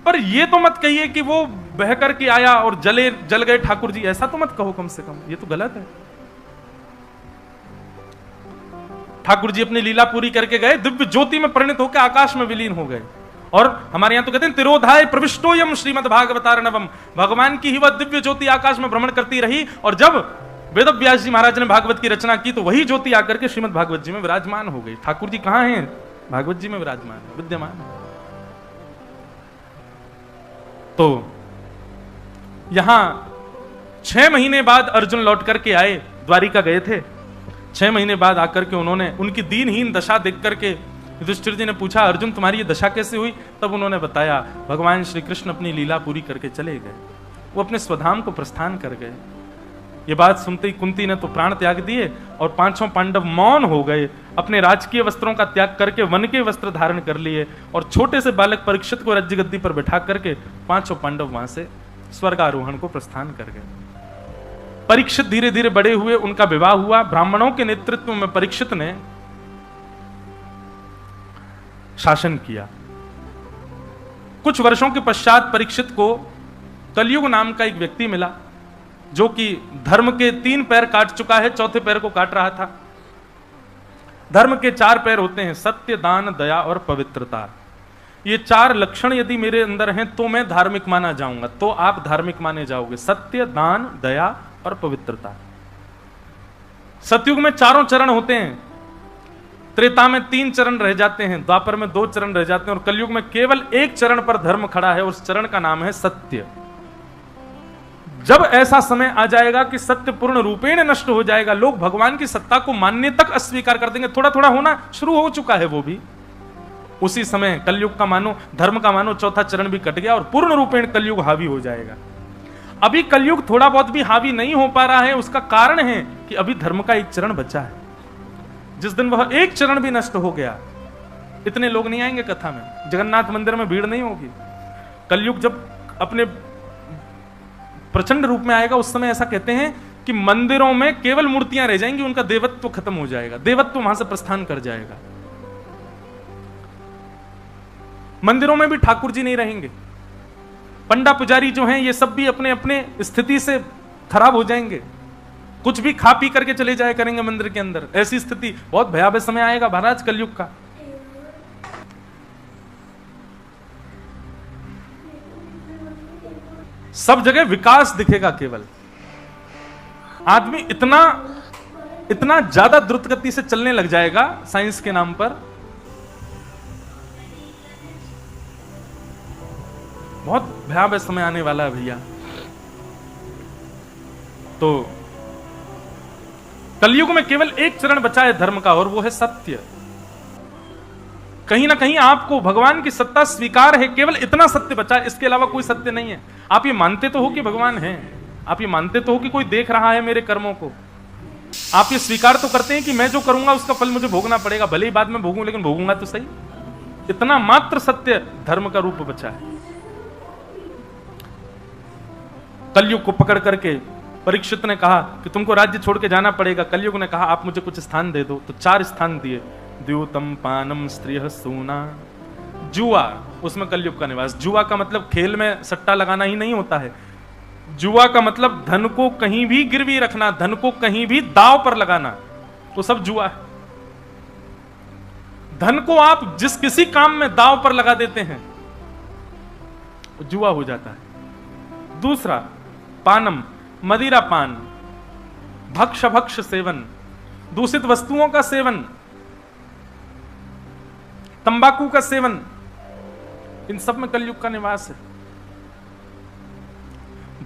पर ये तो मत कहिए कि वो बह करके आया और जल गए ठाकुर जी, ऐसा तो मत कहो, कम से कम ये तो गलत है। ठाकुर जी अपनी लीला पूरी करके गए, दिव्य ज्योति में परिणत होकर आकाश में विलीन हो गए। और हमारे यहां तो कहते हैं तिरोधाय प्रविष्टोयम श्रीमद् भागवतार्णवम, भगवान की ही वह दिव्य ज्योति आकाश में भ्रमण करती रही, और जब वेद व्यास जी महाराज ने भागवत की रचना की तो वही ज्योति आकर के श्रीमद् भागवत जी में विराजमान हो गई। ठाकुर जी कहां हैं? भागवत जी में विराजमान है, विद्यमान है। तो यहां 6 महीने बाद अर्जुन लौट करके आए, द्वारिका गए थे। 6 महीने बाद आकर के उन्होंने उनकी दीनहीन दशा देख करके युधिष्ठिर जी ने पूछा, अर्जुन तुम्हारी ये दशा कैसे हुई? तब उन्होंने बताया, भगवान श्री कृष्ण अपनी लीला पूरी करके चले गए, वो अपने स्वधाम को प्रस्थान कर गए। ये बात सुनते ही कुंती ने तो प्राण त्याग दिए और 5 पांडव मौन हो गए, अपने राजकीय वस्त्रों का त्याग करके वन के वस्त्र धारण कर लिए, और छोटे से बालक परीक्षित को राज्य गद्दी पर बैठा करके 5 पांडव वहां से स्वर्गारोहण को प्रस्थान कर गए। परीक्षित धीरे धीरे बड़े हुए, उनका विवाह हुआ। ब्राह्मणों के नेतृत्व में परीक्षित ने शासन किया। कुछ वर्षों के पश्चात परीक्षित को कलयुग नाम का एक व्यक्ति मिला, जो कि धर्म के 3 पैर काट चुका है, 4थे पैर को काट रहा था। धर्म के 4 पैर होते हैं, सत्य, दान, दया और पवित्रता। ये 4 लक्षण यदि मेरे अंदर हैं तो मैं धार्मिक माना जाऊंगा, तो आप धार्मिक माने जाओगे। सत्य, दान, दया और पवित्रता। सतयुग में 4 चरण होते हैं, त्रेता में 3 चरण रह जाते हैं, द्वापर में 2 चरण रह जाते हैं, और कलयुग में केवल 1 चरण पर धर्म खड़ा है, उस चरण का नाम है सत्य। जब ऐसा समय आ जाएगा कि सत्य पूर्ण रूपेण नष्ट हो जाएगा, लोग भगवान की सत्ता को मानने तक अस्वीकार कर देंगे, थोड़ा थोड़ा होना शुरू हो चुका है वो भी, उसी समय कलयुग का मानो, धर्म का मानो 4था चरण भी कट गया और पूर्ण रूपेण कलयुग हावी हो जाएगा। अभी कलयुग थोड़ा बहुत भी हावी नहीं हो पा रहा है, उसका कारण है कि अभी धर्म का 1 चरण बचा है। जिस दिन वह 1 चरण भी नष्ट हो गया, इतने लोग नहीं आएंगे कथा में, जगन्नाथ मंदिर में भीड़ नहीं होगी। कलयुग जब अपने प्रचंड रूप में आएगा, उस समय ऐसा कहते हैं कि मंदिरों में केवल मूर्तियां रह जाएंगी, उनका देवत्व खत्म हो जाएगा, देवत्व वहां से प्रस्थान कर जाएगा। मंदिरों में भी ठाकुर जी नहीं रहेंगे, पंडा पुजारी जो हैं ये सब भी अपने अपने स्थिति से खराब हो जाएंगे, कुछ भी खा पी करके चले जाया करेंगे मंदिर के अंदर। ऐसी स्थिति, बहुत भयावह समय आएगा महाराज कलयुग का। सब जगह विकास दिखेगा केवल। आदमी इतना ज्यादा द्रुत गति से चलने लग जाएगा साइंस के नाम पर, बहुत भयावह समय आने वाला है भैया। तो कलयुग में केवल एक चरण बचा है धर्म का, और वो है सत्य। कहीं ना कहीं आपको भगवान की सत्ता स्वीकार है, केवल इतना सत्य बचा है, इसके अलावा कोई सत्य नहीं है। आप ये मानते तो हो कि भगवान है, आप ये मानते तो हो कि कोई देख रहा है मेरे कर्मों को, आप ये स्वीकार तो करते हैं कि मैं जो करूंगा उसका फल मुझे भोगना पड़ेगा, भले ही बाद में भोगूं लेकिन भोगूंगा तो सही। इतना मात्र सत्य धर्म का रूप बचा है। कलयुग को पकड़ करके परीक्षित ने कहा कि तुमको राज्य छोड़ के जाना पड़ेगा। कलयुग ने कहा आप मुझे कुछ स्थान दे दो, तो 4 स्थान दिए। द्यूतम पानम स्त्रिय सूना, जुआ, उसमें कलयुग का निवास। जुआ का मतलब खेल में सट्टा लगाना ही नहीं होता है, जुआ का मतलब धन को कहीं भी गिरवी रखना, धन को कहीं भी दांव पर लगाना, तो सब जुआ है। धन को आप जिस किसी काम में दांव पर लगा देते हैं वो जुआ हो जाता है। दूसरा पानम, मदिरा पान, भक्ष भक्ष सेवन, दूषित वस्तुओं का सेवन, तंबाकू का सेवन, इन सब में कलयुग का निवास है।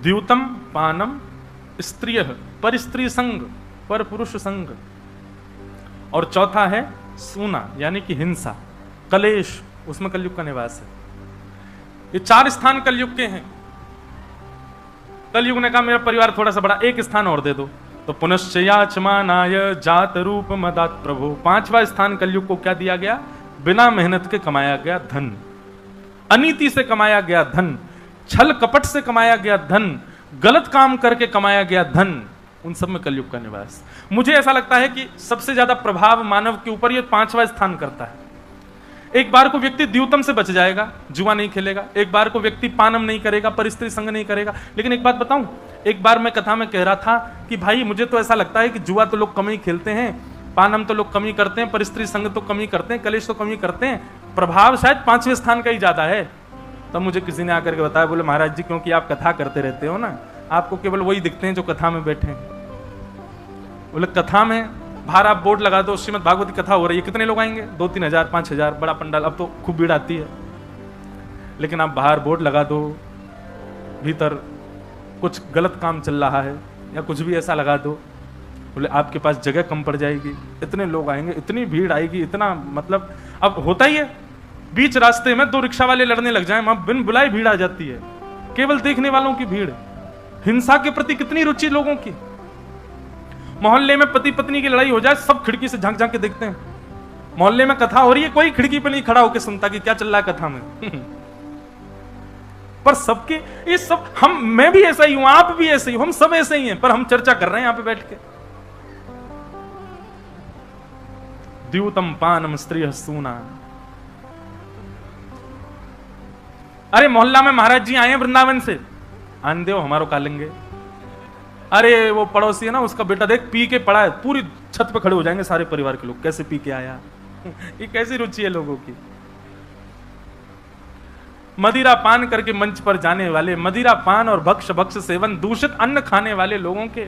द्यूतम पानम स्त्रिय, पर स्त्री संग, पर पुरुष संग, और चौथा है सूना यानी कि हिंसा, कलेश, उसमें कलयुग का निवास है। ये 4 स्थान कलयुग के हैं। कलयुग ने कहा मेरा परिवार थोड़ा सा बड़ा, एक स्थान और दे दो, तो पुनश्च याचमानाय जात रूप मदात प्रभु। 5वां स्थान कलयुग को क्या दिया गया? बिना मेहनत के कमाया गया धन, अनीति से कमाया गया धन, छल कपट से कमाया गया धन, गलत काम करके कमाया गया धन, उन सब में कलयुग का निवास। मुझे ऐसा लगता है कि सबसे ज्यादा प्रभाव मानव के ऊपर ये 5वां स्थान करता है। एक बार को व्यक्ति द्यूतम से बच जाएगा, जुआ नहीं खेलेगा, एक बार को व्यक्ति पानम नहीं करेगा, पर स्त्री संग नहीं करेगा। लेकिन एक बात बताऊं, एक बार मैं कथा में कह रहा था कि भाई मुझे तो ऐसा लगता है कि जुआ तो लोग कम ही खेलते हैं, पानम तो लोग कम ही करते हैं, पर स्त्री संग तो कम ही करते हैं, कलेश तो कम ही करते हैं, प्रभाव शायद 5वें स्थान का ही ज्यादा है। तब मुझे किसी ने आकर के बताया, बोले महाराज जी क्योंकि आप कथा करते रहते हो ना, आपको केवल वही दिखते हैं जो कथा में बैठे हैं। बोले कथा में बाहर आप बोर्ड लगा दो, श्रीमद् भागवत की कथा हो रही है, कितने लोग आएंगे? 2-3 हजार, 5 हजार, बड़ा पंडाल, अब तो खूब भीड़ आती है। लेकिन आप बाहर बोर्ड लगा दो, भीतर कुछ गलत काम चल रहा है या कुछ भी ऐसा लगा दो, बोले आपके पास जगह कम पड़ जाएगी, इतने लोग आएंगे, इतनी भीड़ आएगी, इतना मतलब अब होता ही है। बीच रास्ते में 2 रिक्शा वाले लड़ने लग जाएं, वहां बिन बुलाए भीड़ आ जाती है, केवल देखने वालों की भीड़। हिंसा के प्रति कितनी रुचि लोगों की। मोहल्ले में पति पत्नी की लड़ाई हो जाए, सब खिड़की से झांक झांक के देखते हैं। मोहल्ले में कथा हो रही है, कोई खिड़की पे नहीं खड़ा होकर सुनता कि क्या चल रहा है कथा में। पर सबके ये सब, मैं भी ऐसा ही हूं, आप भी ऐसे ही, हम सब ऐसे ही हैं, पर हम चर्चा कर रहे हैं यहां पे बैठ के। द्यूतम पानम स्त्रिय सूना। अरे मोहल्ला में महाराज जी आए हैं वृंदावन से, आन दो हमारो खा लेंगे। अरे वो पड़ोसी है ना, उसका बेटा देख पी के पड़ा है, पूरी छत पे खड़े हो जाएंगे सारे परिवार के लोग, कैसे पी के आया। ये कैसी रुचि है लोगों की। मदिरा पान करके मंच पर जाने वाले, मदिरा पान और भक्ष भक्ष सेवन, दूषित अन्न खाने वाले लोगों के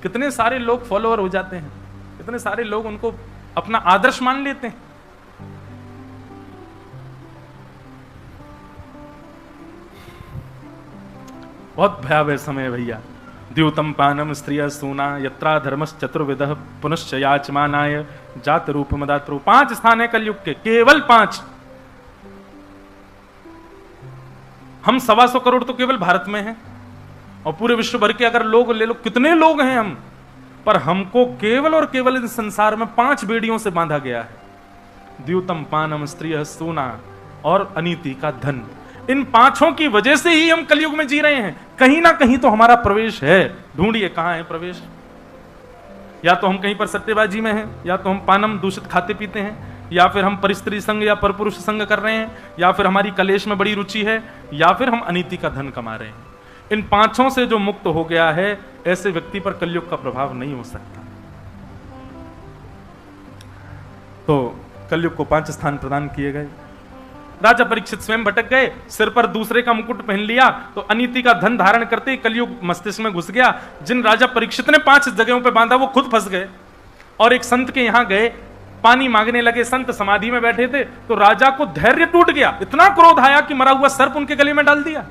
कितने सारे लोग फॉलोअर हो जाते हैं, कितने सारे लोग उनको अपना आदर्श मान लेते हैं। बहुत भयावह समय भैया। द्यूतम पानम स्त्रिय सूना, यत्रा धर्मस चतुर्विदः, पुनश्च याचमानाय जात रूप मदात प्रभु। 5 स्थान है कलयुग के, केवल 5। हम 125 करोड़ तो केवल भारत में हैं, और पूरे विश्व भर के अगर लोग ले लो, कितने लोग हैं हम, पर हमको केवल और केवल इस संसार में 5 बेड़ियों से बांधा गया है। द्यूतम पानम स्त्रिय सूना और अनीति का धन। इन 5 की वजह से ही हम कलयुग में जी रहे हैं। कहीं ना कहीं तो हमारा प्रवेश है, ढूंढिए कहां है प्रवेश। या तो हम कहीं पर सट्टेबाजी में हैं, या तो हम पानम दूषित खाते पीते हैं, या फिर हम परिस्त्री संग या परपुरुष संग कर रहे हैं, या फिर हमारी कलेश में बड़ी रुचि है, या फिर हम अनीति का धन कमा रहे हैं। इन पांचों से जो मुक्त हो गया है, ऐसे व्यक्ति पर कलयुग का प्रभाव नहीं हो सकता। तो कलयुग को 5 स्थान प्रदान किए गए। राजा परीक्षित स्वयं भटक गए, सिर पर दूसरे का मुकुट पहन लिया, तो अनीति का धन धारण करते ही कलयुग मस्तिष्क में घुस गया। जिन राजा परीक्षित ने 5 जगहों पे बांधा, वो खुद फंस गए और एक संत के यहां गए, पानी मांगने लगे। संत समाधि में बैठे थे, तो राजा को धैर्य टूट गया, इतना क्रोध आया कि मरा हुआ सर्प उनके गले में डाल दिया।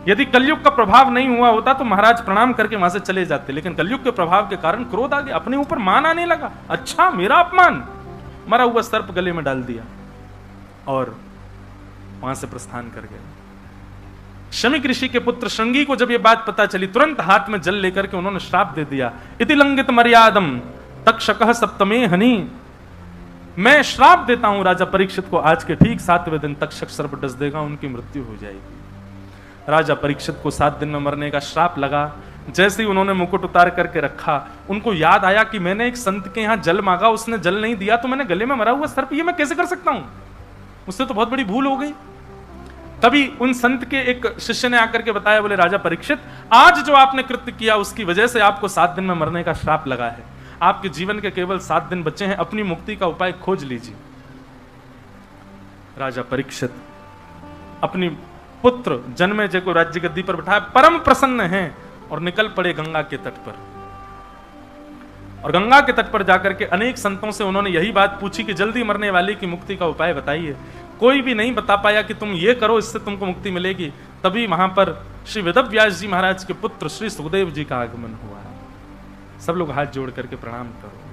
यदि कलयुग का प्रभाव नहीं हुआ होता तो महाराज प्रणाम करके वहां से चले जाते, लेकिन कलयुग के प्रभाव के कारण क्रोध आ गया, अपने ऊपर मान आने लगा। अच्छा, मेरा अपमान, मरा हुआ सर्प गले में डाल दिया और वहां से प्रस्थान कर गए। शमीक ऋषि के पुत्र श्रृंगी को जब यह बात पता चली, तुरंत हाथ में जल लेकर के उन्होंने श्राप दे दिया। इति लंघित मर्यादम तक्षकः सप्तमे हनि। मैं श्राप देता हूं राजा परीक्षित को, आज के ठीक 7वें दिन तक्षक सर्प डस देगा, उनकी मृत्यु हो जाएगी। राजा परीक्षित को 7 दिन में मरने का श्राप लगा। जैसे ही उन्होंने मुकुट उतार करके रखा, उनको याद आया कि मैंने एक संत के यहां जल मांगा, उसने जल नहीं दिया, तो मैंने गले में मरा हुआ सर्प ये मैं कैसे कर सकता हूं, मुझसे तो बहुत बड़ी भूल हो गई। तभी उन संत के एक शिष्य ने आकर के बताया, बोले राजा परीक्षित, आज जो आपने कृत्य किया उसकी वजह से आपको 7 दिन में मरने का श्राप लगा है। आपके जीवन के केवल 7 दिन बचे हैं, अपनी मुक्ति का उपाय खोज लीजिए। राजा परीक्षित अपनी पुत्र जन्मेजय को राज्य गद्दी पर बिठाया, परम प्रसन्न हैं और निकल पड़े गंगा के तट पर। और गंगा के तट पर जाकर के अनेक संतों से उन्होंने यही बात पूछी कि जल्दी मरने वाले की मुक्ति का उपाय बताइए। कोई भी नहीं बता पाया कि तुम ये करो, इससे तुमको मुक्ति मिलेगी। तभी वहां पर श्री वेदव्यास जी महाराज के पुत्र श्री सुखदेव जी का आगमन हुआ। सब लोग हाथ जोड़ करके प्रणाम करो।